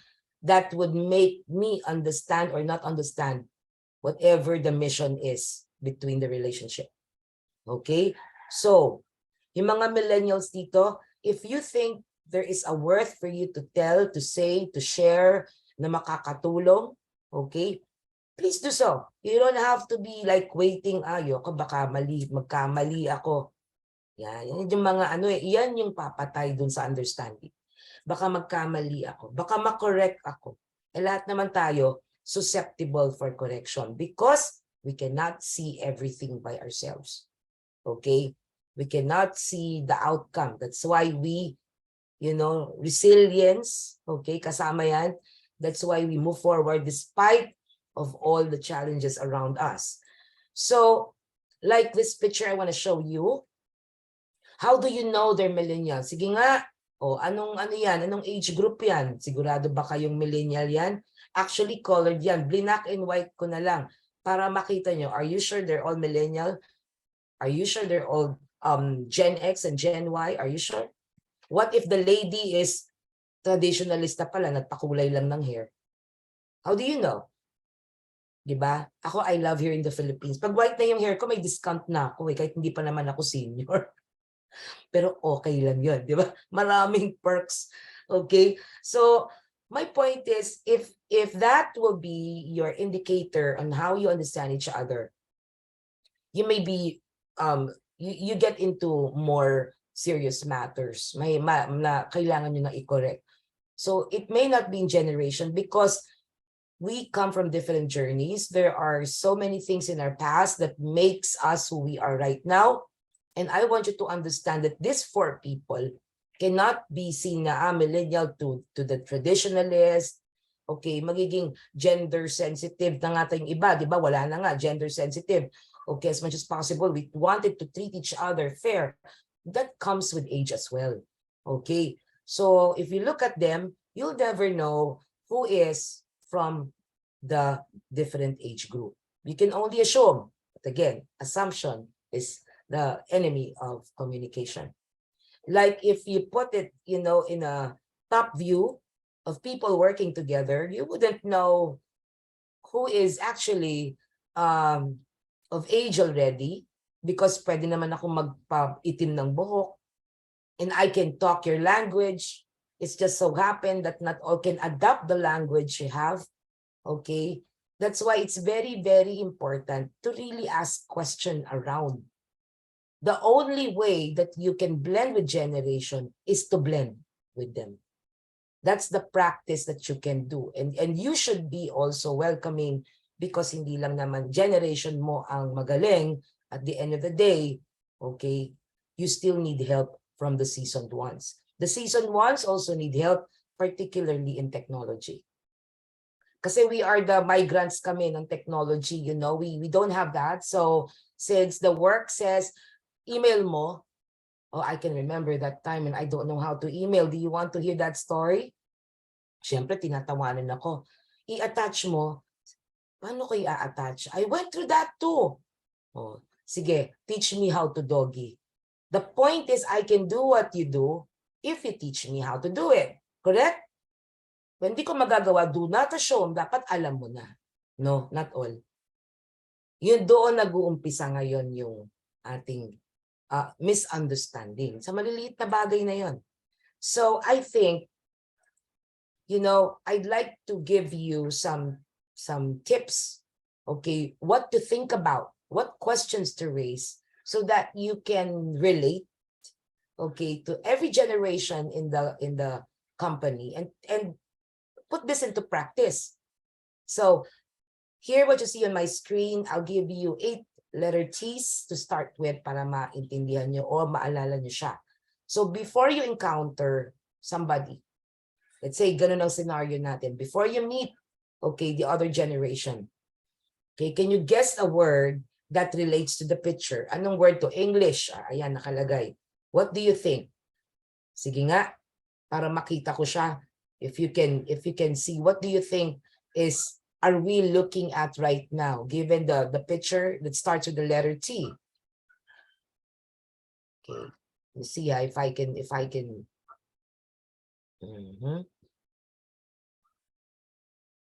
that would make me understand or not understand whatever the mission is between the relationship. Okay? So, Yung mga millennials dito, if you think there is a worth for you to tell, to say, to share, na makakatulong, okay, please do so. You don't have to be like waiting, ayoko, baka magkamali ako. Yan yung mga yan yung papatay dun sa understanding. Baka magkamali ako, baka makorek ako. Lahat naman tayo susceptible for correction because we cannot see everything by ourselves. Okay? We cannot see the outcome. That's why we, resilience, okay, kasama yan. That's why we move forward despite of all the challenges around us. So, like this picture I want to show you, how do you know they're millennials? Sige nga, ano yan? Anong age group yan? Sigurado ba kayong millennial yan? Actually, colored yan. Black and white ko na lang para makita nyo. Are you sure they're all millennial? Are you sure they're all Gen X and Gen Y? Are you sure? What if the lady is traditionalista pala, nagpakulay lang ng hair? How do you know? Diba? Ako, I love here in the Philippines. Pag white na yung hair ko, may discount na ako kahit hindi pa naman ako senior. Pero okay lang yun, di ba? Maraming perks. Okay? So, my point is, if that will be your indicator on how you understand each other, you may be, you get into more serious matters. Kailangan nyo na i-correct. So, it may not be in generation because we come from different journeys. There are so many things in our past that makes us who we are right now. And I want you to understand that these four people cannot be seen na millennial to the traditionalist. Okay, magiging gender sensitive na nga tayong iba, di ba? Wala na nga, gender sensitive. Okay, as much as possible, we wanted to treat each other fair. That comes with age as well. Okay, so if you look at them, you'll never know who is from the different age group. You can only assume, but again, assumption is the enemy of communication. Like if you put it, in a top view of people working together, you wouldn't know who is actually of age already because pwede naman ako magpa-itim ng buhok and I can talk your language. It's just so happen that not all can adapt the language you have. Okay? That's why it's very, very important to really ask questions around. The only way that you can blend with generation is to blend with them. That's the practice that you can do. And you should be also welcoming because hindi lang naman generation mo ang magaling. At the end of the day, okay, you still need help from the seasoned ones. The seasoned ones also need help, particularly in technology. Kasi we are the migrants kami ng technology, we don't have that. So since the work says, email mo, I can remember that time and I don't know how to email. Do you want to hear that story? Siyempre, tinatawanan ako. I-attach mo. Paano ko i-attach? I went through that too. Sige, teach me how to doggy. The point is, I can do what you do if you teach me how to do it. Correct? When di ko magagawa, do not assume, dapat alam mo na. No, not all. Yun doon nag-uumpisa ngayon yung ating misunderstanding. Sa maliliit na bagay na yun. So, I think, I'd like to give you some tips, okay, what to think about, what questions to raise so that you can relate, okay, to every generation in the company and put this into practice. So here what you see on my screen, I'll give you 8 letter T's to start with para maintindihan nyo o maalala nyo siya. So before you encounter somebody, let's say ganun ang scenario natin, before you meet, okay, the other generation, okay, can you guess a word that relates to the picture? Anong word to? English. Ayan, nakalagay. What do you think? Sige nga, para makita ko siya. If you can see, what do you think are we looking at right now, given the picture that starts with the letter T? Okay, you see if I can.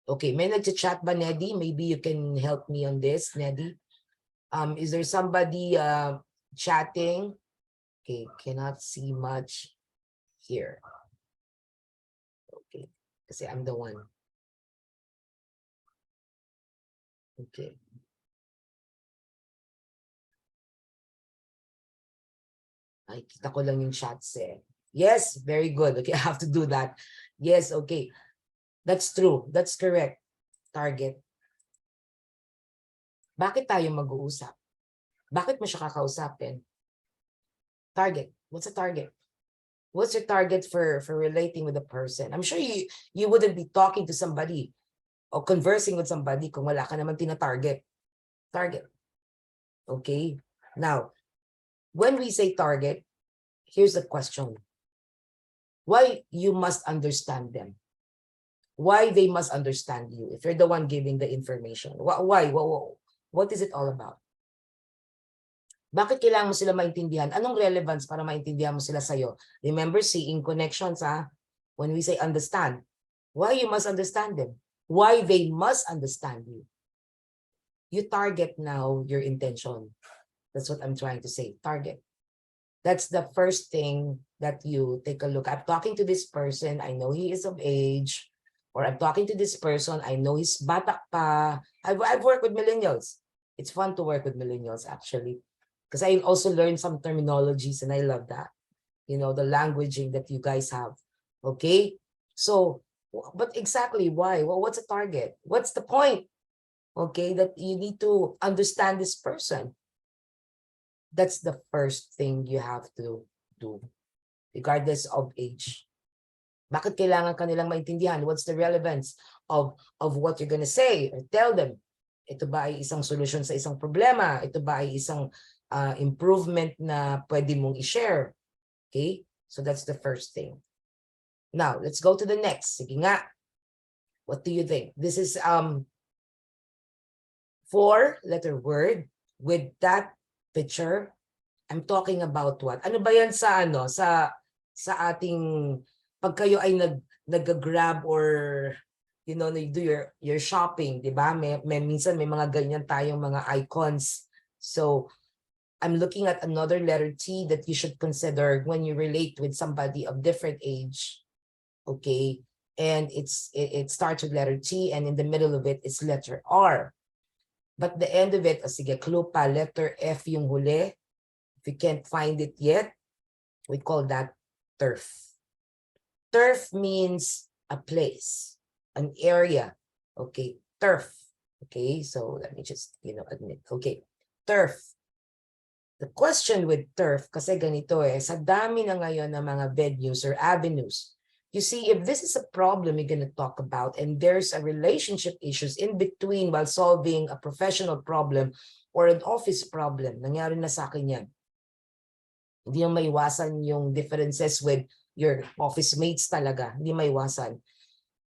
Okay, may nag-chat ba, Neddy? Maybe you can help me on this, Neddy. Is there somebody chatting? Okay, cannot see much here. Okay, kasi I'm the one. Okay. Ay, kita ko lang yung shots eh. Yes, very good. Okay, I have to do that. Yes, okay. That's true. That's correct. Target. Bakit tayo mag-uusap? Bakit mo siya kakausapin? Target. What's a target? What's your target for relating with a person? I'm sure you wouldn't be talking to somebody or conversing with somebody kung wala ka naman tina-target. Target. Okay? Now, when we say target, here's the question. Why you must understand them? Why they must understand you if you're the one giving the information? Why? What is it all about? Bakit kailangan mo sila maintindihan? Anong relevance para maintindihan mo sila sa'yo? Remember, seeing connections, ha? When we say understand, why you must understand them? Why they must understand you? You target now your intention. That's what I'm trying to say. Target. That's the first thing that you take a look. I'm talking to this person. I know he is of age. Or I'm talking to this person. I know he's bata pa. I've worked with millennials. It's fun to work with millennials, actually. Because I also learned some terminologies and I love that. You know, the languaging that you guys have. Okay? So, but exactly why? Well, what's a target? What's the point? Okay, that you need to understand this person. That's the first thing you have to do, regardless of age. Bakit kailangan kanilang maintindihan? What's the relevance of what you're gonna say or tell them? Ito ba ay isang solusyon sa isang problema? Ito ba ay isang improvement na pwede mong i-share? Okay? So that's the first thing. Now, let's go to the next. Sige nga. What do you think? This is 4-letter word with that picture. I'm talking about what? Ano ba yan sa ating pag kayo ay nag-grab or you know, you do your shopping, 'di ba? Minsan may mga ganyan tayong mga icons. So I'm looking at another letter T that you should consider when you relate with somebody of different age. Okay? And it starts with letter T and in the middle of it is letter R. But the end of it, sige, clue pa, letter F yung huli. If you can't find it yet, we call that turf. Turf means a place, an area. Okay, turf. Okay, so let me just, admit. Okay, turf. The question with turf, kasi ganito sa dami na ngayon ng mga venues or avenues, you see, if this is a problem you're going to talk about and there's a relationship issues in between while solving a professional problem or an office problem, nangyari na sa akin yan. Hindi yung maiwasan yung differences with your office mates talaga. Hindi maiwasan.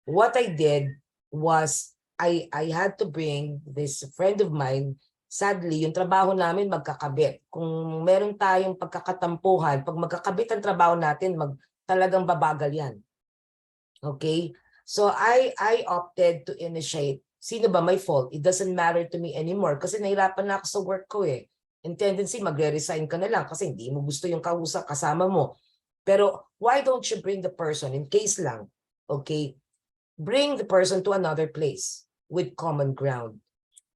What I did was, I had to bring this friend of mine. Sadly, yung trabaho namin magkakabit. Kung meron tayong pagkakatampuhan, pag magkakabit ang trabaho natin, talagang babagal yan. Okay? So I opted to initiate. Sino ba may fault? It doesn't matter to me anymore kasi nahirapan na ako sa work ko In tendency, magre-resign ka na lang kasi hindi mo gusto yung kausap kasama mo. Pero why don't you bring the person in case lang? Okay? Bring the person to another place with common ground.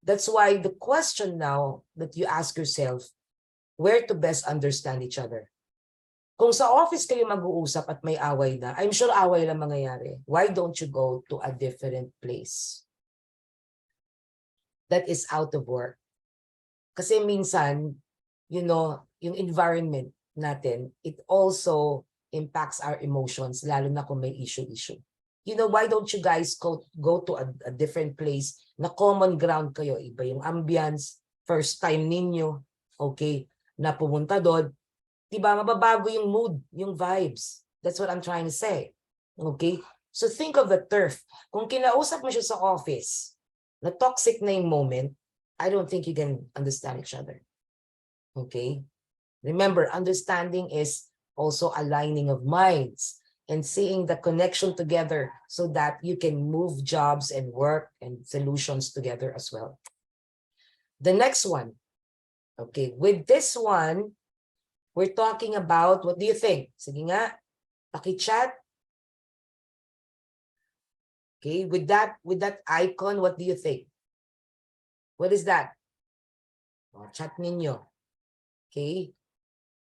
That's why the question now that you ask yourself, where to best understand each other? Kung sa office kayo mag-uusap at may away na, I'm sure away lang mangyayari. Why don't you go to a different place that is out of work? Kasi minsan, yung environment natin, it also impacts our emotions, lalo na kung may issue. Why don't you guys go to a different place na common ground kayo? Iba yung ambience, first time ninyo, okay, na pumunta doon. Diba, mababago yung mood, yung vibes. That's what I'm trying to say. Okay? So think of the turf. Kung kinausap mo siya sa office, na toxic na yung moment, I don't think you can understand each other. Okay? Remember, understanding is also aligning of minds and seeing the connection together so that you can move jobs and work and solutions together as well. The next one. Okay, with this one, We're talking about, what do you think? Sige nga, paki-chat. Okay, with that icon, what do you think? What is that? Oh, chat ninyo. Okay.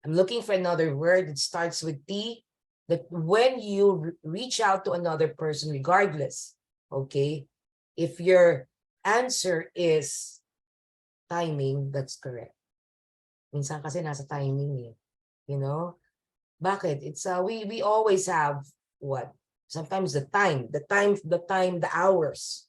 I'm looking for another word that starts with T, that when you reach out to another person, regardless, okay, if your answer is timing, that's correct. Minsan kasi nasa timing eh. You know? Bakit? It's we always have what? Sometimes the hours.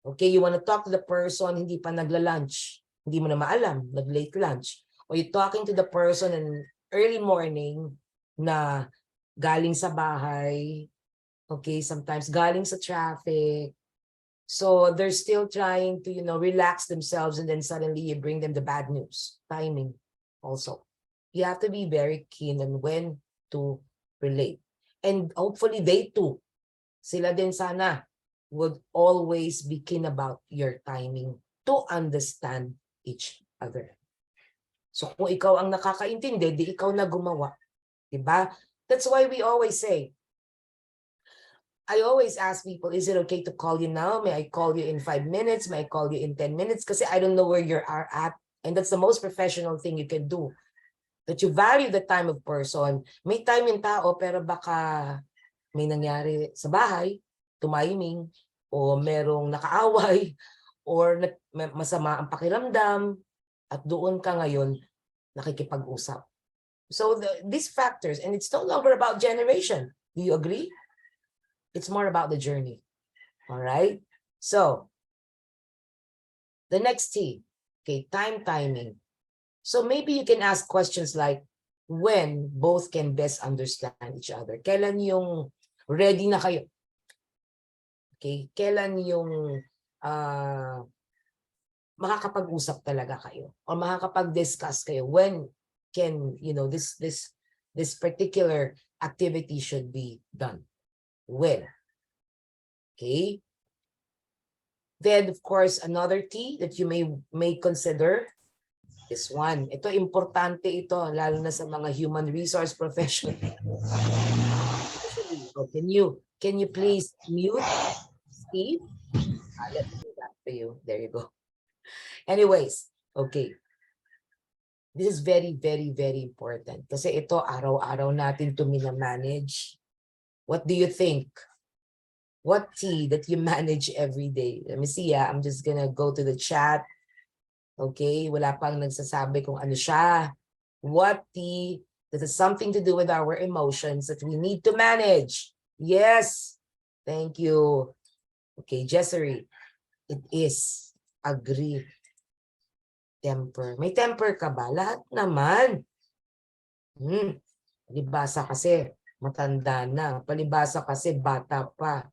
Okay, you want to talk to the person, hindi pa nagla-lunch. Hindi mo na maalam, nag-late lunch. Or you're talking to the person in early morning na galing sa bahay, okay, sometimes galing sa traffic. So they're still trying to, relax themselves, and then suddenly you bring them the bad news. Timing also. You have to be very keen on when to relate. And hopefully they too, sila din sana, would always be keen about your timing to understand each other. So kung ikaw ang nakakaintindi, di ikaw na gumawa. Diba? That's why we always say, I always ask people, is it okay to call you now? May I call you in 5 minutes? May I call you in 10 minutes? Kasi I don't know where you are at. And that's the most professional thing you can do. That you value the time of person. May time yung tao, pero baka may nangyari sa bahay, tumiming, o merong nakaaway, or masama ang pakiramdam, at doon ka ngayon nakikipag-usap. So these factors, and it's no longer about generation. Do you agree? It's more about the journey. All right? So, the next T, okay, timing. So maybe you can ask questions like, when both can best understand each other? Kailan yung ready na kayo? Okay? Kailan yung makakapag-usap talaga kayo? Or makakapag-discuss kayo? When can, this particular activity should be done? When? Okay? Then, of course, another T that you may consider, this one. Ito, importante ito, lalo na sa mga human resource professional. Oh, can you please mute Steve? Let me do that for you. There you go. Anyways, okay. This is very, very, very important. Kasi ito, araw-araw natin ito minamanage. What do you think? What T that you manage every day? Let me see. I'm just gonna go to the chat. Okay, wala pang nagsasabi kung ano siya. What T that has something to do with our emotions that we need to manage? Yes. Thank you. Okay, Jessery. It is. Agree. Temper. May temper ka ba? Lahat naman. Palibasa kasi matanda na. Palibasa kasi bata pa.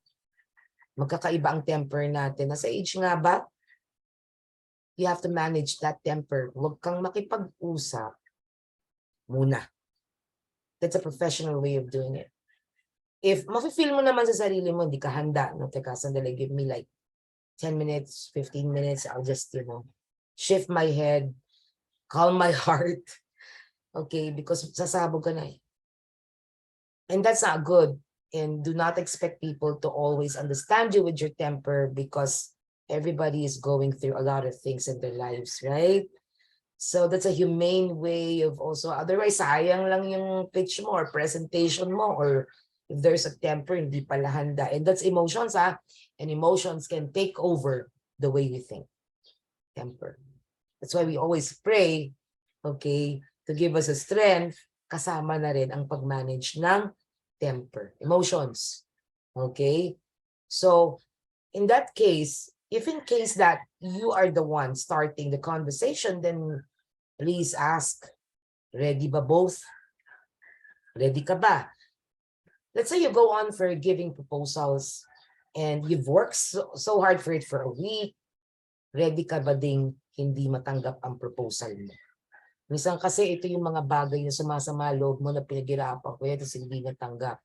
Magkakaiba ang temper natin. Nasa age nga ba? You have to manage that temper. Huwag kang makipag-usap muna. That's a professional way of doing it. If mafe-feel mo naman sa sarili mo, hindi ka handa. No? Teka, sandali, give me like 10 minutes, 15 minutes. I'll just, shift my head, calm my heart. Okay, because sasabog ka na eh. And that's not good. And do not expect people to always understand you with your temper, because everybody is going through a lot of things in their lives, right? So that's a humane way of also, otherwise sayang lang yung pitch mo or presentation mo, or if there's a temper, hindi pala handa. And that's emotions, and emotions can take over the way we think. Temper. That's why we always pray, okay, to give us a strength, kasama na rin ang pag-manage ng temper, emotions. Okay? So, in that case, if in case that you are the one starting the conversation, then please ask, ready ba both? Ready ka ba? Let's say you go on for giving proposals and you've worked so hard for it for a week. Ready ka ba ding hindi matanggap ang proposal mo? Minsan kasi ito yung mga bagay na sumasama loob mo na pinaghirapan ko, tapos hindi natanggap.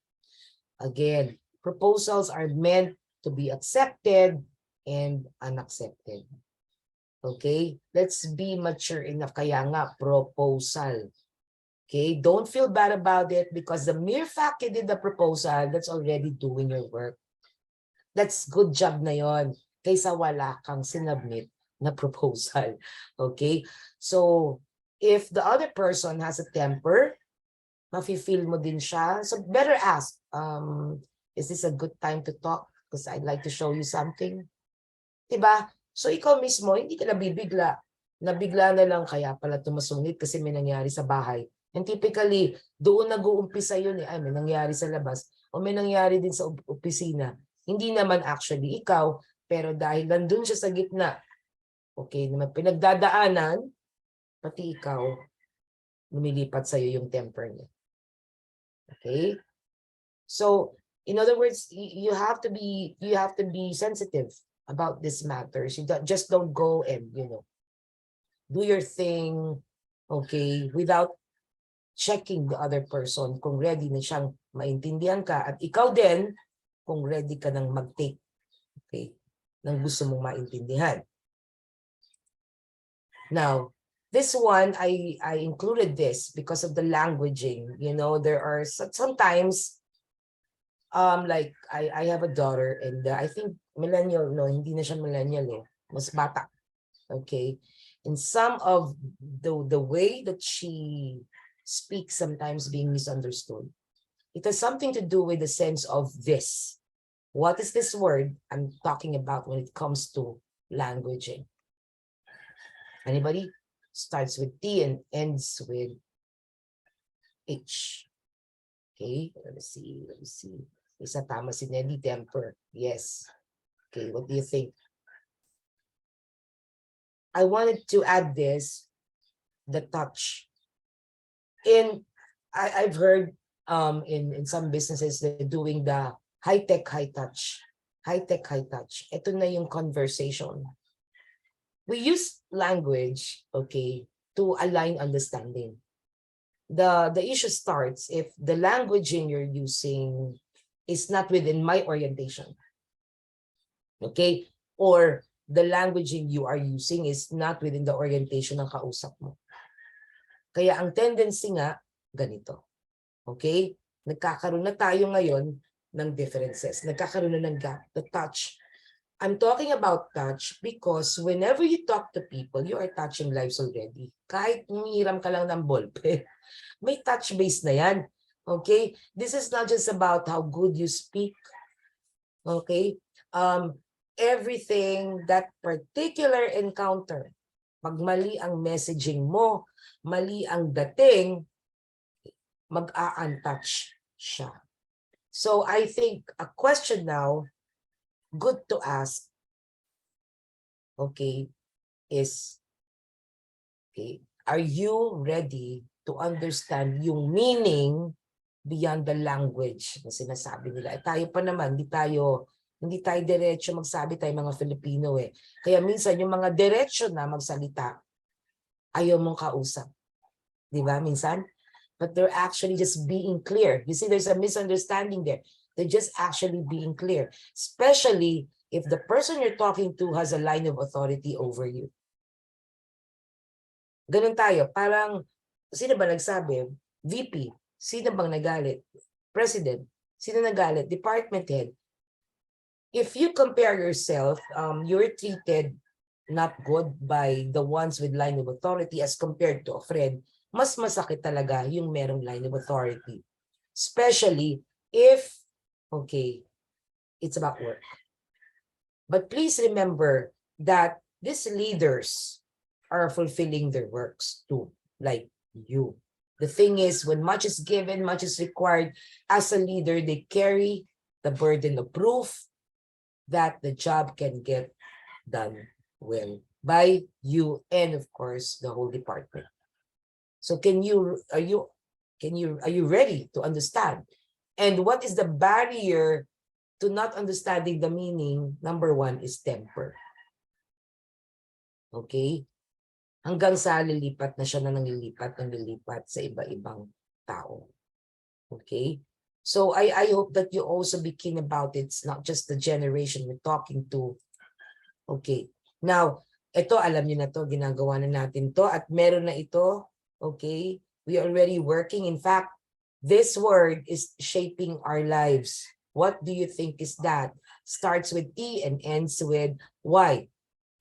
Again, proposals are meant to be accepted and unaccepted. Okay? Let's be mature enough. Kaya nga, proposal. Okay, don't feel bad about it because the mere fact you did the proposal, that's already doing your work. That's good job na yon kaysa wala kang sinubmit na proposal. Okay? So, if the other person has a temper, mafe-feel mo din siya. So, better ask, is this a good time to talk? Because I'd like to show you something. Diba? So, ikaw mismo, hindi ka nabibigla. Nabigla na lang kaya pala tumasungit kasi may nangyari sa bahay. And typically, doon nag-uumpisa yun eh. Ay, may nangyari sa labas o may nangyari din sa opisina. Hindi naman actually ikaw, pero dahil nandun siya sa gitna, okay, naman pinagdadaanan, pati ikaw, lumilipat sa'yo yung temper niya. Okay? So, in other words, you have to be sensitive about these matters. You just don't go and, do your thing, okay, without checking the other person kung ready na siyang maintindihan ka at ikaw din kung ready ka nang mag-take, okay, ng gusto mong maintindihan. Now, this one, I included this because of the languaging. There are sometimes, like I have a daughter and I think millennial, no, hindi na siya millennial eh, mas bata, okay? And some of the way that she speaks sometimes being misunderstood. It has something to do with the sense of this. What is this word I'm talking about when it comes to languaging? Anybody? Starts with T and ends with H. Okay, let me see. Isa tama si Nelly, temper. Yes. Okay, what do you think? I wanted to add this, the touch. I've heard in some businesses they're doing the high-tech, high-touch. High-tech, high-touch. Ito na yung conversation. We use language, okay, to align understanding. The issue starts if the languaging you're using is not within my orientation. Okay? Or the languaging you are using is not within the orientation ng kausap mo. Kaya ang tendency nga, ganito. Okay? Nagkakaroon na tayo ngayon ng differences. Nagkakaroon na ng gap, the touch. I'm talking about touch because whenever you talk to people, you are touching lives already. Kahit umihiram ka lang ng ballpen, may touch base na yan. Okay? This is not just about how good you speak. Okay? Everything, that particular encounter, pag mali ang messaging mo, mali ang dating, mag-a-untouch siya. So I think a question now, good to ask, okay, is, okay, are you ready to understand yung meaning beyond the language na sinasabi nila? Tayo pa naman, hindi tayo diretso magsabi, tayo mga Filipino eh. Kaya minsan yung mga diretso na magsalita, ayaw mong kausap. Di ba minsan? But they're actually just being clear. You see, there's a misunderstanding there. They're just actually being clear. Especially if the person you're talking to has a line of authority over you. Ganun tayo. Parang, sino ba nagsabi? VP. Sino bang nagalit? President. Sino nagalit? Department head. If you compare yourself, you're treated not good by the ones with line of authority as compared to a friend, mas masakit talaga yung merong line of authority. Especially if, okay, it's about work. But please remember that these leaders are fulfilling their works too, like you. The thing is, when much is given, much is required, as a leader, they carry the burden of proof that the job can get done well by you and of course the whole department. So are you ready to understand? And what is the barrier to not understanding the meaning? Number one is temper. Okay? Hanggang sa lilipat na siya na nililipat sa iba-ibang tao. Okay? So I hope that you also be keen about it. It's not just the generation we're talking to. Okay. Now, ito alam niyo na to, ginagawa na natin to at meron na ito, okay, We are already working. In fact, this word is shaping our lives. What do you think is that? Starts with E and ends with Y.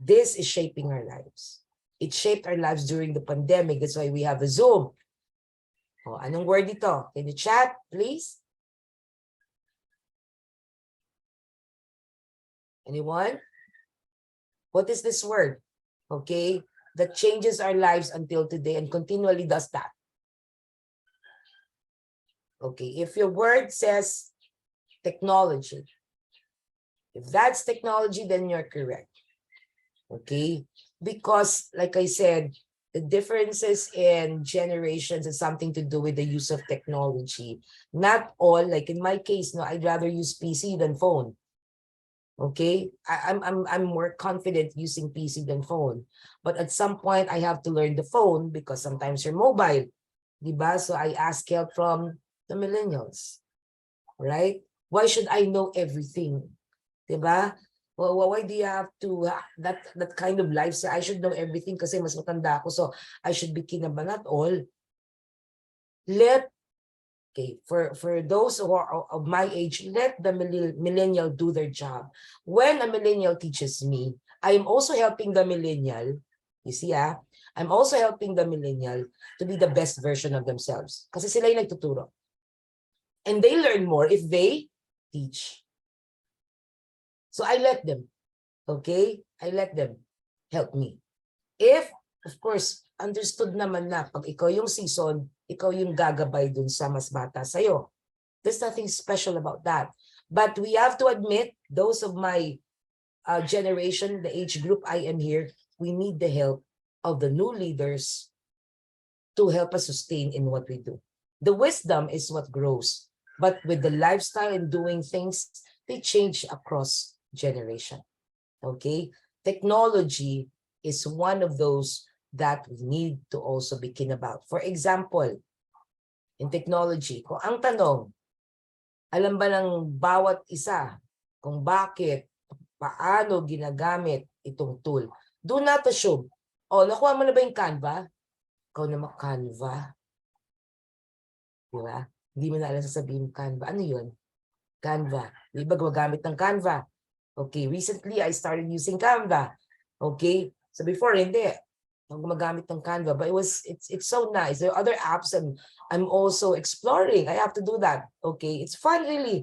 This is shaping our lives. It shaped our lives during the pandemic. That's why we have a Zoom. Oh, anong word ito? Can you chat, please? Anyone? What is this word? Okay, that changes our lives until today and continually does that. Okay, if your word says technology, if that's technology, then you're correct. Okay, because like I said, the differences in generations has something to do with the use of technology. Not all, like in my case, no, I'd rather use PC than phone. Okay, I'm more confident using PC than phone. But at some point, I have to learn the phone because sometimes you're mobile, diba? So I ask help from the millennials, right? Why should I know everything, diba? Well, why do you have to that kind of lifestyle? I should know everything kasi mas matanda ako, so I should be kinabahan. Not all. Okay, for those who are of my age, let the millennial do their job. When a millennial teaches me, I am also helping the millennial. You see, I'm also helping the millennial to be the best version of themselves. Kasi sila yung nagtuturo. And they learn more if they teach. So I let them. Okay? I let them help me. If, of course, understood naman na pag ikaw yung season, ikaw yung gagabay dun sa mas bata sa'yo. There's nothing special about that. But we have to admit, those of my generation, the age group I am here, we need the help of the new leaders to help us sustain in what we do. The wisdom is what grows. But with the lifestyle and doing things, they change across generation. Okay? Technology is one of those that we need to also be keen about. For example, in technology, kung ang tanong, alam ba ng bawat isa kung bakit, paano ginagamit itong tool? Do not assume, oh, nakuha mo na ba yung Canva? Ikaw naman Canva. Diba? Hindi mo na alam sasabihin Canva. Ano yun? Canva. Di ba gumagamit ng Canva? Okay, recently I started using Canva. Okay, so before hindi. Ang gumagamit ng Canva, but it's so nice. There are other apps and I'm also exploring. I have to do that. Okay, it's fun really.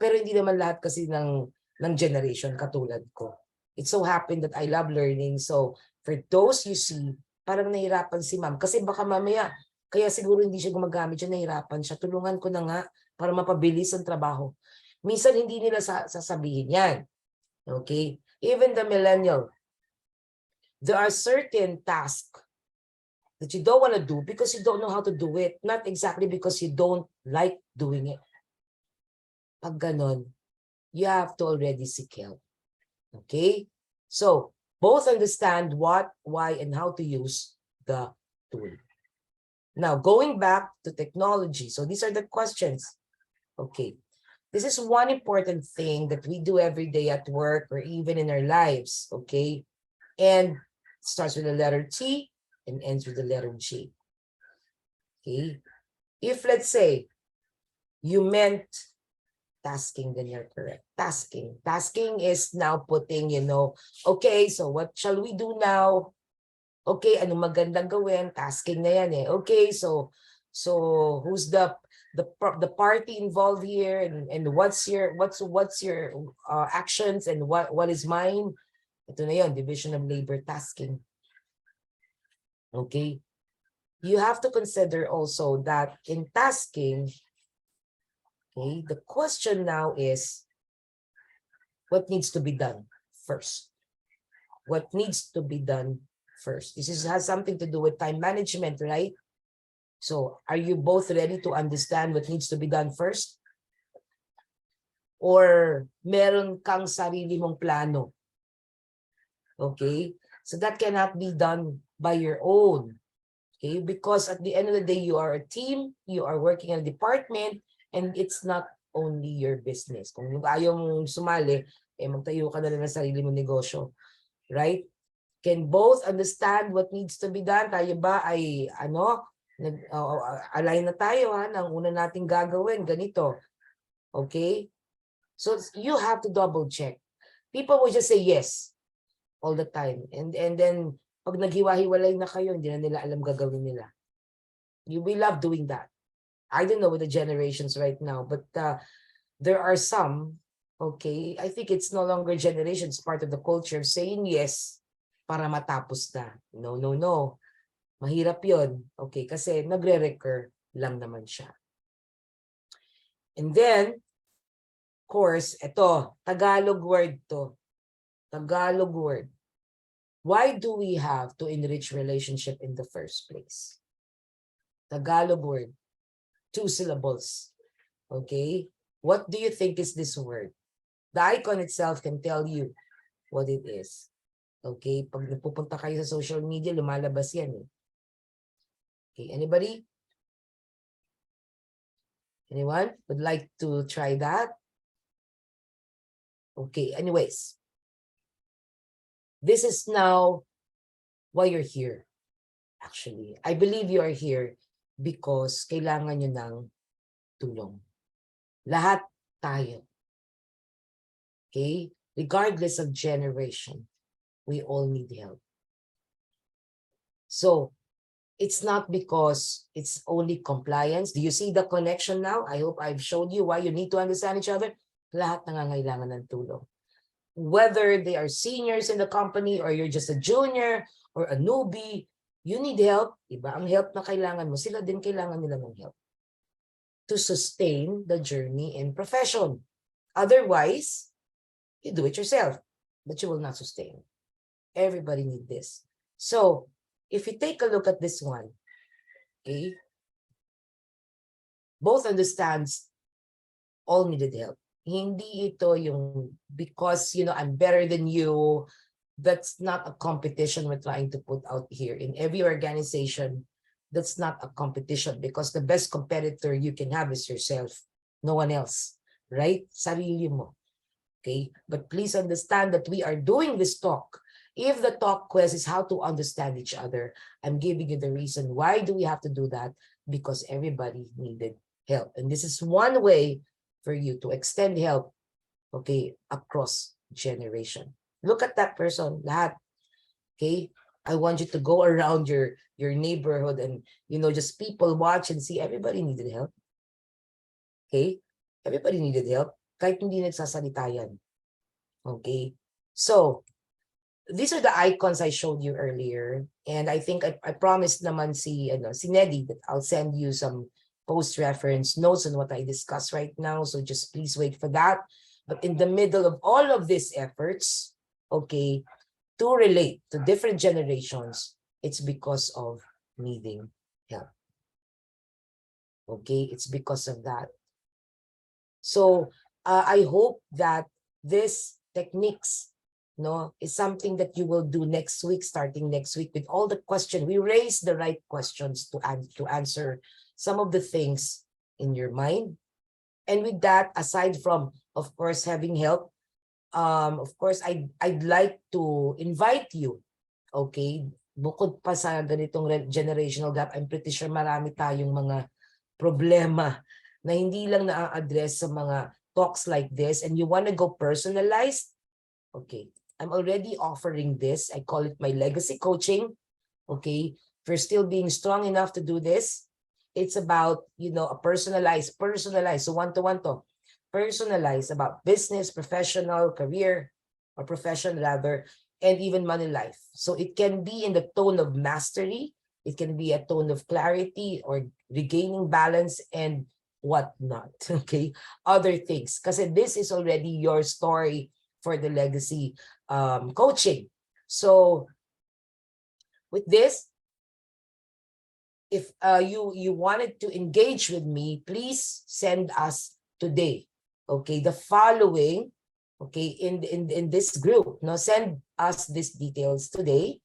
Pero hindi naman lahat kasi ng generation katulad ko. It so happened that I love learning. So for those you see, parang nahirapan si ma'am. Kasi baka mamaya, kaya siguro hindi siya gumagamit siya, nahirapan siya. Tulungan ko na nga para mapabilis ang trabaho. Minsan hindi nila sasabihin yan. Okay? Even the millennial, there are certain tasks that you don't want to do because you don't know how to do it. Not exactly because you don't like doing it. Pag ganon, you have to already seek help. Okay? So, both understand what, why, and how to use the tool. Now, going back to technology. So, these are the questions. Okay. This is one important thing that we do every day at work or even in our lives. Okay? And it starts with the letter T and ends with the letter G. Okay? If, let's say, you meant tasking, then you're correct. Tasking. Tasking is now putting, okay, so what shall we do now? Okay, ano magandang gawin? Tasking na yan eh. Okay, so who's the party involved here, and what's your actions, and what is mine? Ito na yun, division of labor, tasking. Okay? You have to consider also that in tasking, okay, the question now is, what needs to be done first? What needs to be done first? Has something to do with time management, right? So, are you both ready to understand what needs to be done first? Or meron kang sarili mong plano? Okay? So that cannot be done by your own. Okay? Because at the end of the day, you are a team, you are working in a department, and it's not only your business. Kung ayaw mong sumali, magtayo ka na lang ng sarili mong negosyo. Right? Can both understand what needs to be done? Tayo ba ay, Align na tayo ha, ang una nating gagawin, ganito. Okay? So you have to double check. People will just say yes all the time. And then, pag naghiwa-hiwalay na kayo, hindi na nila alam gagawin nila. We love doing that. I don't know with the generations right now, but there are some, okay, I think it's no longer generations, part of the culture, saying yes para matapos na. No, no, no. Mahirap yun. Okay, kasi nagre-recur lang naman siya. And then, of course, ito, Tagalog word to. Tagalog word. Why do we have to enrich relationship in the first place? Tagalog word. 2 syllables. Okay? What do you think is this word? The icon itself can tell you what it is. Okay? Pag napupunta kayo sa social media, lumalabas yan. Okay, anybody? Anyone would like to try that? Okay, anyways. This is now why you're here. Actually, I believe you are here because kailangan nyo ng tulong. Lahat tayo. Okay? Regardless of generation, we all need help. So, it's not because it's only compliance. Do you see the connection now? I hope I've showed you why you need to understand each other. Lahat nangangailangan ng tulong. Whether they are seniors in the company or you're just a junior or a newbie, you need help. Iba ang help na kailangan mo. Sila din kailangan nila ng help to sustain the journey in profession. Otherwise, you do it yourself, but you will not sustain. Everybody needs this. So, if you take a look at this one, okay, both understands all needed help. Hindi ito yung because, I'm better than you. That's not a competition we're trying to put out here. In every organization, that's not a competition because the best competitor you can have is yourself. No one else, right? Sarili mo. Okay? But please understand that we are doing this talk. If the talk quest is how to understand each other, I'm giving you the reason why do we have to do that? Because everybody needed help. And this is one way for you to extend help, okay, across generation. Look at that person, lahat. Okay? I want you to go around your neighborhood and, just people watch and see everybody needed help. Okay? Everybody needed help. Kahit hindi nagsasalita yan. Okay? So, these are the icons I showed you earlier. And I think I promised naman si Neddy that I'll send you some post-reference notes on what I discuss right now. So just please wait for that. But in the middle of all of these efforts, okay, to relate to different generations, it's because of needing help. Okay, it's because of that. So I hope that this techniques is something that you will do next week, starting next week with all the questions. We raise the right questions to answer some of the things in your mind. And with that, aside from, of course, having help, of course, I'd like to invite you, okay, bukod pa sa ganitong generational gap, I'm pretty sure marami tayong mga problema na hindi lang na-address sa mga talks like this, and you want to go personalized, okay, I'm already offering this. I call it my legacy coaching. Okay, if you're still being strong enough to do this, it's about, a personalized, so one-to-one to, personalized about business, professional, career, or profession rather, and even money life. So it can be in the tone of mastery. It can be a tone of clarity or regaining balance and whatnot. Okay, other things. Because this is already your story for the legacy coaching. So with this, if you wanted to engage with me, please send us today, okay, the following, okay, in this group. Now send us these details today,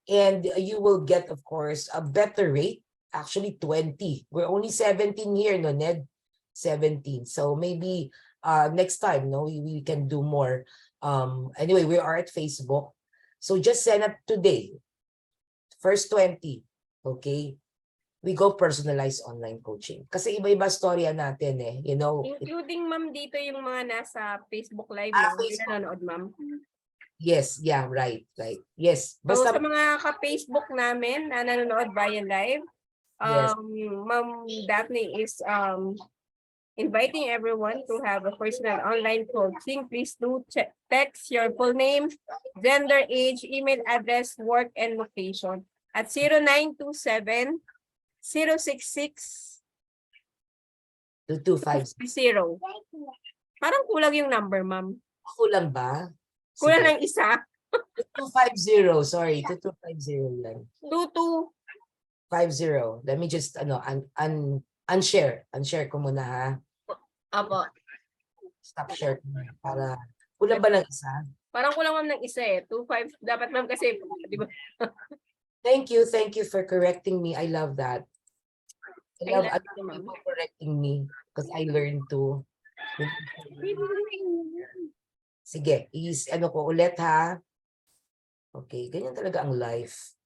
and you will get, of course, a better rate. Actually 20. We're only 17 here, no, Ned? 17. So maybe next time, we can do more. Anyway, we are at Facebook. So just send up today. First 20. Okay. we go personalized online coaching. Kasi iba-iba storya natin eh, you know. Including ma'am dito yung mga nasa Facebook Live, no? May Facebook. nanonood, ma'am. Yes, yeah, right. Yes, So basta sa mga ka-Facebook namin na nanonood via live, yes. Ma'am Daphne is inviting everyone to have a personal online coaching. Please do text your full name, gender, age, email address, work, and location at 0927 066 2250. 0. Parang kulang yung number, ma'am. Kulang ba? Kulang Sige. ng isa. 2250, sorry, 2250 yan. 22. 50. Let me just unshare ko muna ha. Apo. Stop share ko muna para kulang ba ng isa? Parang kulang ma'am ng isa eh. 25. Dapat ma'am kasi, di ba? Thank you for correcting me. I love that. I love other people correcting me because I learned to. Sige, ano ko ulit ha. Okay, ganyan talaga ang life.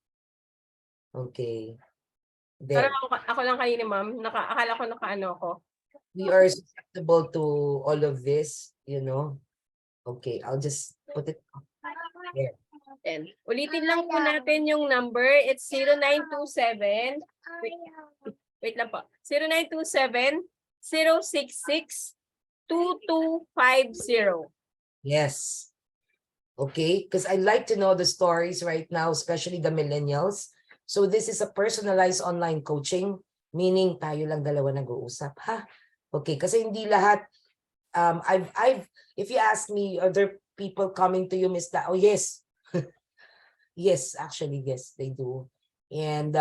Okay. Then, Parang ako lang kanina ma'am. Akala ko nakaano ako. we are susceptible to all of this, you know. Okay, I'll just put it there. Then, ulitin lang po natin yung number. It's 0927. Wait lang po. 0927 066 2250. Yes. Okay, because I like to know the stories right now, especially the millennials. So this is a personalized online coaching, meaning tayo lang dalawa nag-uusap, ha? Okay, kasi hindi lahat, if you ask me, other people coming to you, Miss Da, oh yes. Yes, actually, yes, they do. And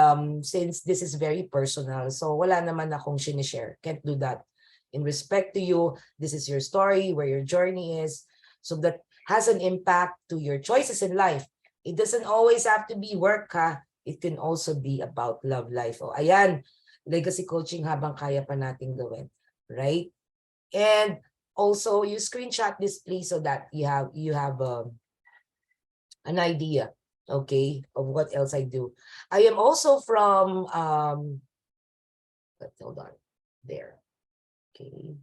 since this is very personal, so wala naman akong sinishare. Can't do that. In respect to you, this is your story, where your journey is. So that has an impact to your choices in life. It doesn't always have to be work, ha? It can also be about love life. O ayan, legacy coaching habang kaya pa nating gawin. Right? And also, you screenshot this please so that you have an idea, okay, of what else I do. I am also from, hold on, there. Okay.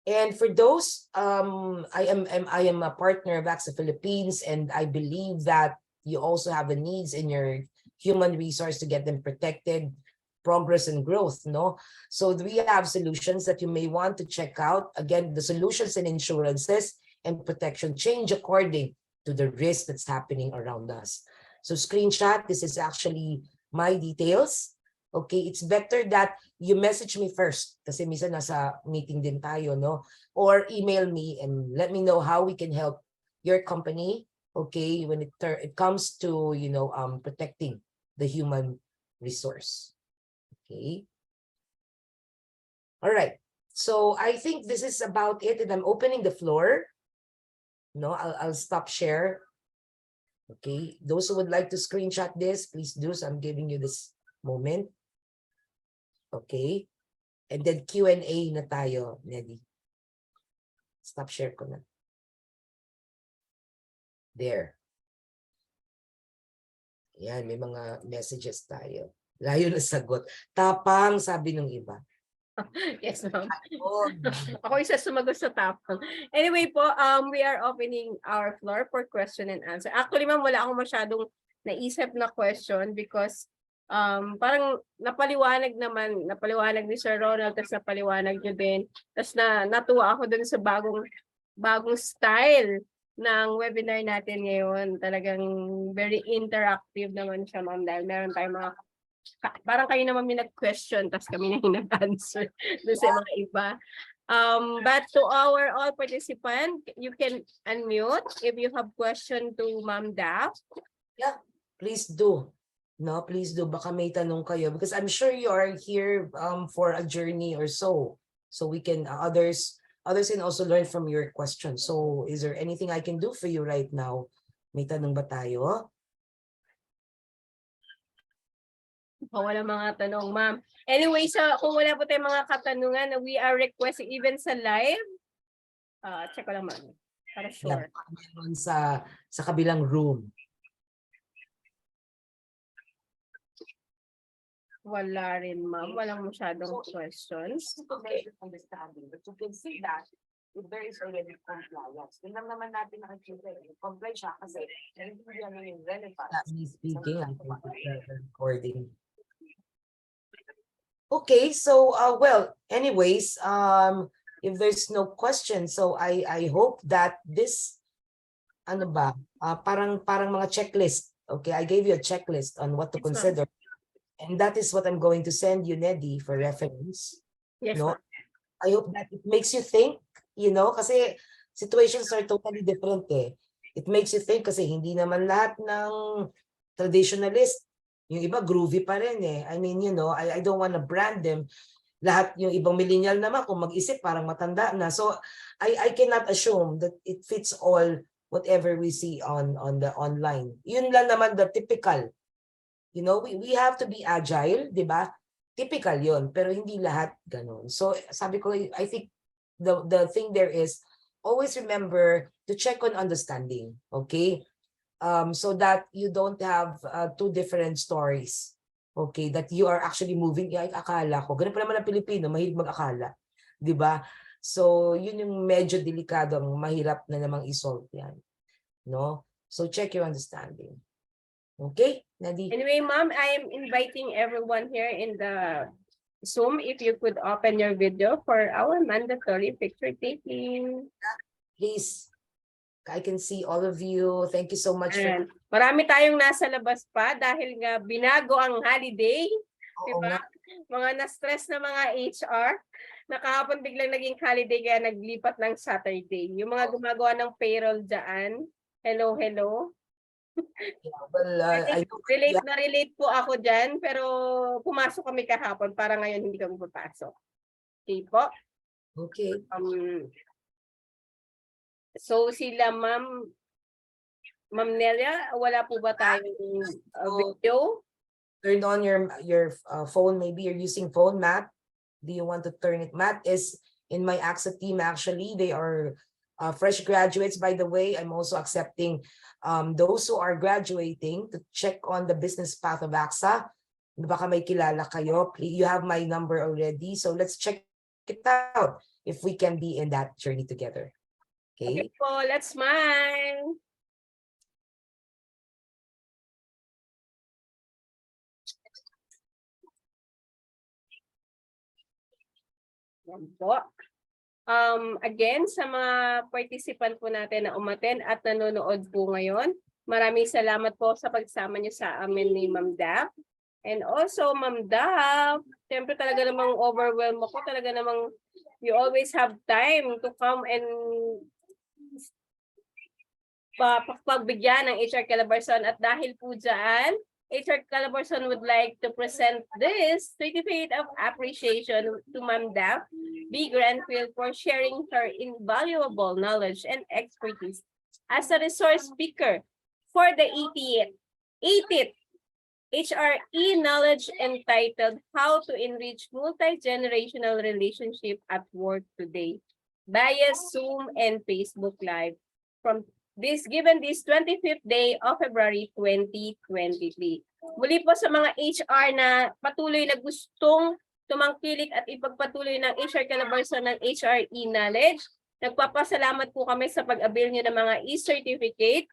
And for those, I am a partner of AXA Philippines, and I believe that you also have the needs in your human resource to get them protected, progress and growth, no? So we have solutions that you may want to check out. Again, the solutions and insurances and protection change according to the risk that's happening around us. So screenshot, this is actually my details. Okay, it's better that you message me first kasi minsan nasa meeting din tayo, no? Or email me and let me know how we can help your company, okay, when it comes to, you know, protecting the human resource. Okay. All right. So I think this is about it, and I'm opening the floor. No, I'll stop share. Okay. Those who would like to screenshot this, please do. So I'm giving you this moment. Okay. And then Q&A na tayo, Neddy. Stop share ko na. There. Yan, may mga messages tayo. Layo na sagot. Tapang, sabi ng iba. Yes, ma'am. Oh. Ako isa sumagot sa tapang. Anyway po, we are opening our floor for question and answer. Actually, ma'am, wala akong masyadong naisip na question because parang napaliwanag ni Sir Ronald, tapos napaliwanag niyo din. Tapos natuwa ako dun sa bagong style ng webinar natin ngayon. Talagang very interactive naman siya, ma'am, dahil meron tayong mga parang kayo naman may nag-question tapos kami na yung nag-answer doon sa mga iba. But to our all participants, you can unmute if you have question to Ma'am Daph. Yeah, please do. No, please do. Baka may tanong kayo because I'm sure you are here for a journey or so. So we can, others can also learn from your questions. So is there anything I can do for you right now? May tanong ba tayo? Wala mga tanong, ma'am. Anyway, kung wala po tayong mga katanungan, we are requesting even sa live. Check ko lang, ma'am. Para sure. Meron sa kabilang room. Wala rin, ma'am. Walang masyadong questions. Okay. Understanding, but you can see that if there is already compliance. Yun lang naman natin nakikita. Comply siya kasi hindi yan yung relevant. That me speaking, I think it's recording. Okay, so well, anyways, if there's no question, so I hope that this ano ba, parang mga checklist. Okay, I gave you a checklist on what to Yes, ma'am. consider. And that is what I'm going to send you, Neddy, for reference. Yes, No, ma'am. I hope that it makes you think, kasi situations are totally different eh. It makes you think kasi hindi naman lahat ng traditionalist, yung iba groovy pa rin eh. I mean, I don't want to brand them. Lahat yung ibang millennial naman kung mag-isip parang matanda na. So I cannot assume that it fits all whatever we see on the online. Yun lang naman the typical. We have to be agile, di ba? Typical yon, pero hindi lahat ganun. So sabi ko, I think the thing there is always remember to check on understanding, okay? So that you don't have two different stories, okay? That you are actually moving, ay akala ko. Ganun pa naman ang Pilipino, mahilig mag-akala, di ba? So yun yung medyo delikado, mahirap na namang isolve yan, no? So check your understanding. Okay, Nadi? Anyway, ma'am, I am inviting everyone here in the Zoom if you could open your video for our mandatory picture taking. Please, I can see all of you. Thank you so much for... And marami tayong nasa labas pa dahil nga binago ang holiday. Oo Diba? nga. Mga na-stress na mga HR. Nakahapon biglang naging holiday kaya naglipat ng Saturday. Yung mga gumagawa ng payroll dyan. Hello, hello. Well, I know, Relate po ako dyan, pero pumasok kami kahapon para ngayon hindi kami papasok. Okay po? Okay. So sila Ma'am Nelia, wala po ba tayong video? Turn on your phone. Maybe you're using phone. Matt, do you want to turn it? Matt is in my AXA team actually. They are fresh graduates, by the way. I'm also accepting those who are graduating to check on the business path of AXA. Baka may kilala kayo. You have my number already. So let's check it out if we can be in that journey together. Okay po, let's smile. Yan po. Again, sa mga participant po natin na umaten at nanonood po ngayon, maraming salamat po sa pagsama niyo sa amin ni Ma'am Daph. And also, Ma'am Daph, siyempre talaga namang overwhelm ako. Talaga namang you always have time to come and pagbigyan ng HR Calabarzon. At dahil po dyan, HR Calabarzon would like to present this certificate of appreciation to Ma'am Daphne B. Granfil for sharing her invaluable knowledge and expertise as a resource speaker for the 80th HRE knowledge entitled How to Enrich Multi-Generational Relationship at Work Today via Zoom and Facebook Live from this 25th day of February 2023. Muli po sa mga HR na patuloy na gustong tumangkilik at ipagpatuloy ng HR Calabarzon ng HRE knowledge, nagpapasalamat po kami sa pag-avail nyo ng mga e-certificate.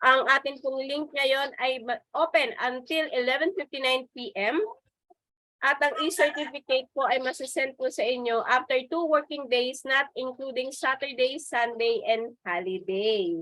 Ang atin pong link ngayon ay open until 11:59 p.m. At ang e-certificate po ay masasend po sa inyo after 2 working days, not including Saturday, Sunday, and holiday.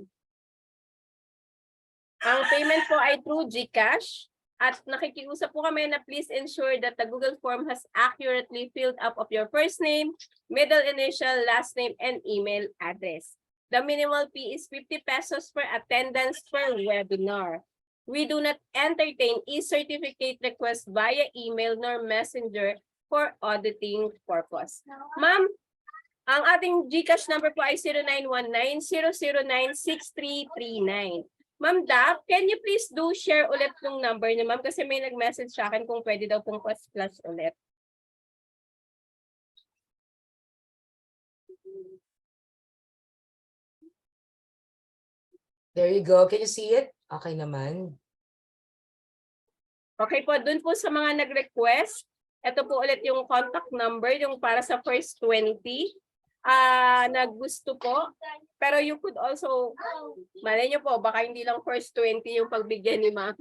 Ang payment po ay through GCash. At nakikiusap po kami na please ensure that the Google form has accurately filled up of your first name, middle initial, last name, and email address. The minimal fee is 50 pesos per attendance per webinar. We do not entertain e-certificate request via email nor messenger for auditing purpose. Ma'am, ang ating GCash number po ay 0919-009-6339. Ma'am Daph, can you please do share ulit yung number niyo, ma'am? Kasi may nag-message sa akin kung pwede daw pong flash ulit. There you go. Can you see it? Okay naman. Okay po, dun po sa mga nag-request, ito po ulit yung contact number, yung para sa first 20 na gusto po. Pero you could also, malay nyo po, baka hindi lang first 20 yung pagbigyan ni ma'am.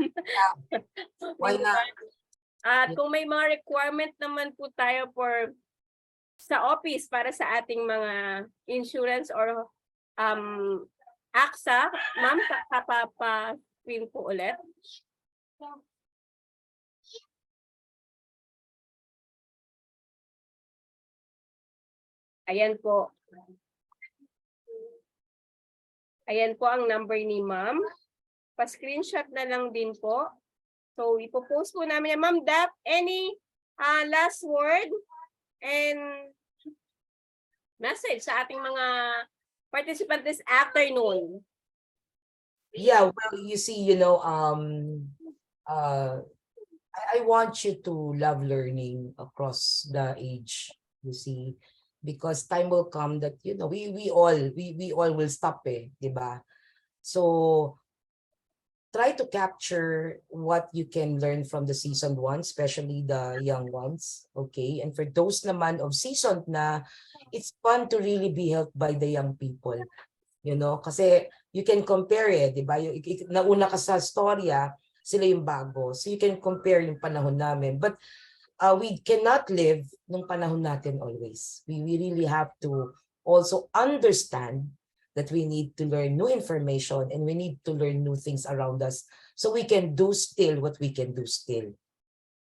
Why not? At kung may mga requirement naman po tayo for sa office para sa ating mga insurance or AXA, ma'am, kapapa-screen po ulit. Ayan po. Ayan po ang number ni ma'am. Pa-screenshot na lang din po. So, ipopost po namin. Ma'am Dap, any last word and message sa ating mga participants this afternoon? Yeah, well, you see, I want you to love learning across the age, you see, because time will come that, we all will stop, di ba? So, try to capture what you can learn from the seasoned ones, especially the young ones, okay? And for those naman of seasoned na, it's fun to really be helped by the young people, kasi you can compare di ba? Nauna ka sa storya, sila yung bago. So you can compare yung panahon namin. But we cannot live nung panahon natin always. We really have to also understand that we need to learn new information and we need to learn new things around us so we can do still what we can do still.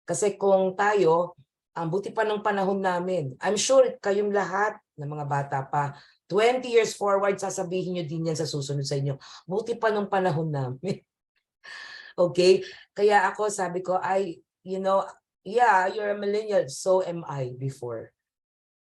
Kasi kung tayo, ang buti pa ng panahon namin, I'm sure kayong lahat ng mga bata pa, 20 years forward, sasabihin nyo din yan sa susunod sa inyo. Buti pa ng panahon namin. Okay? Kaya ako, sabi ko, yeah, you're a millennial. So am I before.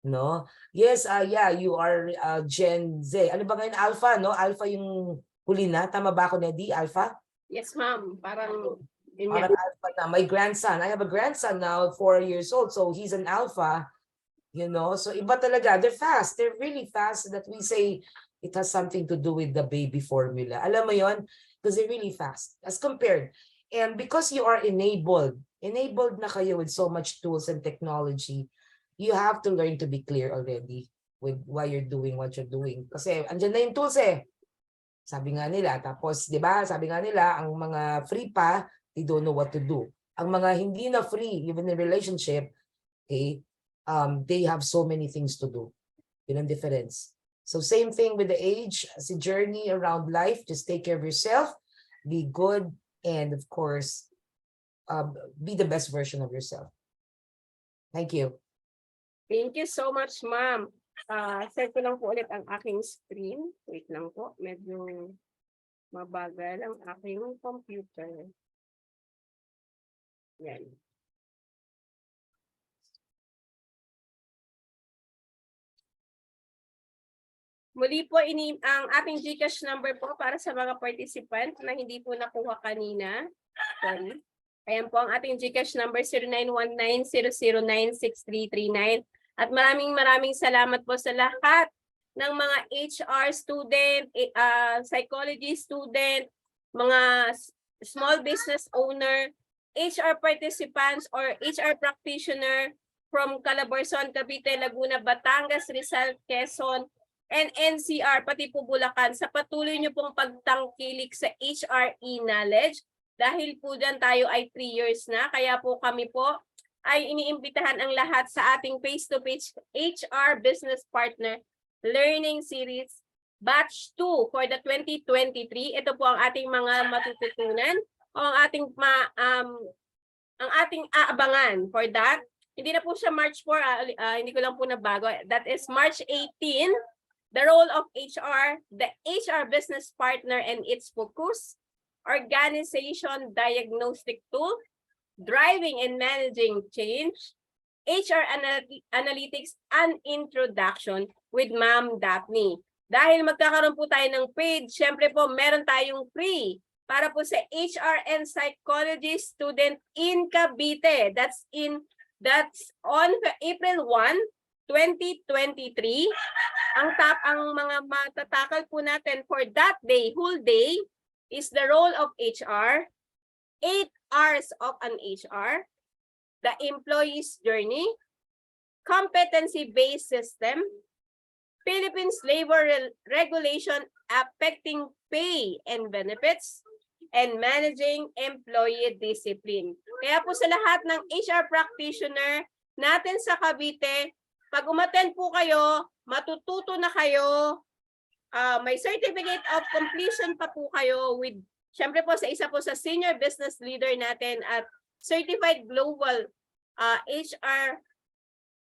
No? Yes, yeah, you are Gen Z. Ano ba ngayon? Alpha, no? Alpha yung huli na. Tama ba ako, Neddy? Alpha? Yes, ma'am. Parang alpha na. My grandson, I have a grandson now, 4 years old. So he's an alpha. So iba talaga. They're fast. They're really fast that we say it has something to do with the baby formula. Alam mo yon? Because they're really fast as compared. And because you are enabled na kayo with so much tools and technology, you have to learn to be clear already with why you're doing what you're doing. Kasi andyan na yung tools Sabi nga nila. Tapos, di ba, sabi nga nila, ang mga free pa, they don't know what to do. Ang mga hindi na free, even in relationship, okay, they have so many things to do. Yun ang difference. So same thing with the age, as a journey around life, just take care of yourself, be good, and of course, be the best version of yourself. Thank you. Thank you so much, ma'am. Share ko lang po ulit ang aking screen. Wait lang po. Medyo mabagal ang aking computer. Yan. Muli po, ang ating GCash number po para sa mga participant na hindi po nakuha kanina. Sorry. Ayan po ang ating GCash number 0919-009-6339. At maraming salamat po sa lahat ng mga HR student, psychology student, mga small business owner, HR participants or HR practitioner from Calabarzon, Cavite, Laguna, Batangas, Rizal, Quezon, and NCR, pati po Bulacan, sa patuloy niyo pong pagtangkilik sa HRE knowledge. Dahil po dyan tayo ay 3 years na, kaya po kami po ay iniimbitahan ang lahat sa ating face-to-face HR Business Partner Learning Series Batch 2 for the 2023. Ito po ang ating mga matututunan o ang ating aabangan for that. Hindi na po siya March 4, hindi ko lang po nabago. That is March 18, the role of HR, the HR Business Partner and its focus, organization diagnostic tool, driving and managing change, HR analytics, and introduction with Ma'am Daphne. Dahil magkakaroon po tayo ng paid, syempre po meron tayong free para po sa HR and psychology student in Cavite. That's on April 1, 2023. Ang mga matatakal po natin for that day, whole day, is the role of HR, 8 R's of an HR, the employee's journey, competency-based system, Philippines labor regulation affecting pay and benefits, and managing employee discipline. Kaya po sa lahat ng HR practitioner natin sa Cavite, pag umattend po kayo, matututo na kayo, may certificate of completion pa po kayo with, syempre po sa isa po sa senior business leader natin at certified global HR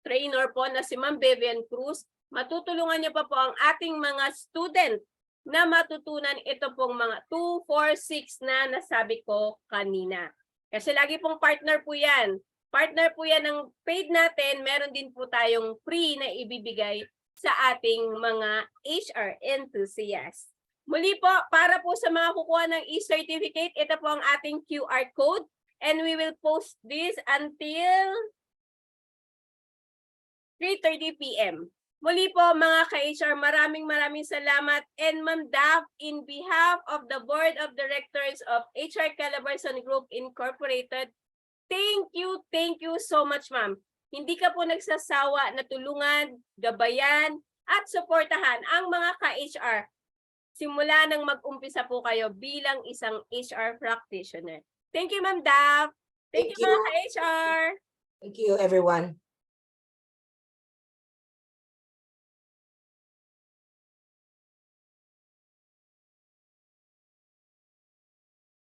trainer po na si Ma'am Vivian Cruz. Matutulungan niyo pa po ang ating mga student na matutunan ito pong mga 2, 4, 6 na nasabi ko kanina. Kasi lagi pong partner po yan. Partner po yan ng paid natin. Meron din po tayong free na ibibigay sa ating mga HR enthusiasts. Muli po, para po sa mga kukuha ng e-certificate, ito po ang ating QR code. And we will post this until 3:30 p.m. Muli po mga ka-HR, maraming salamat. And Ma'am Daph, in behalf of the Board of Directors of HR Calabarzon Group Incorporated, thank you so much, Ma'am. Hindi ka po nagsasawa na tulungan, gabayan, at suportahan ang mga ka-HR. Simula nang mag-umpisa po kayo bilang isang HR practitioner. Thank you, Ma'am Daph. Thank you, mga ka-HR. Thank you, everyone.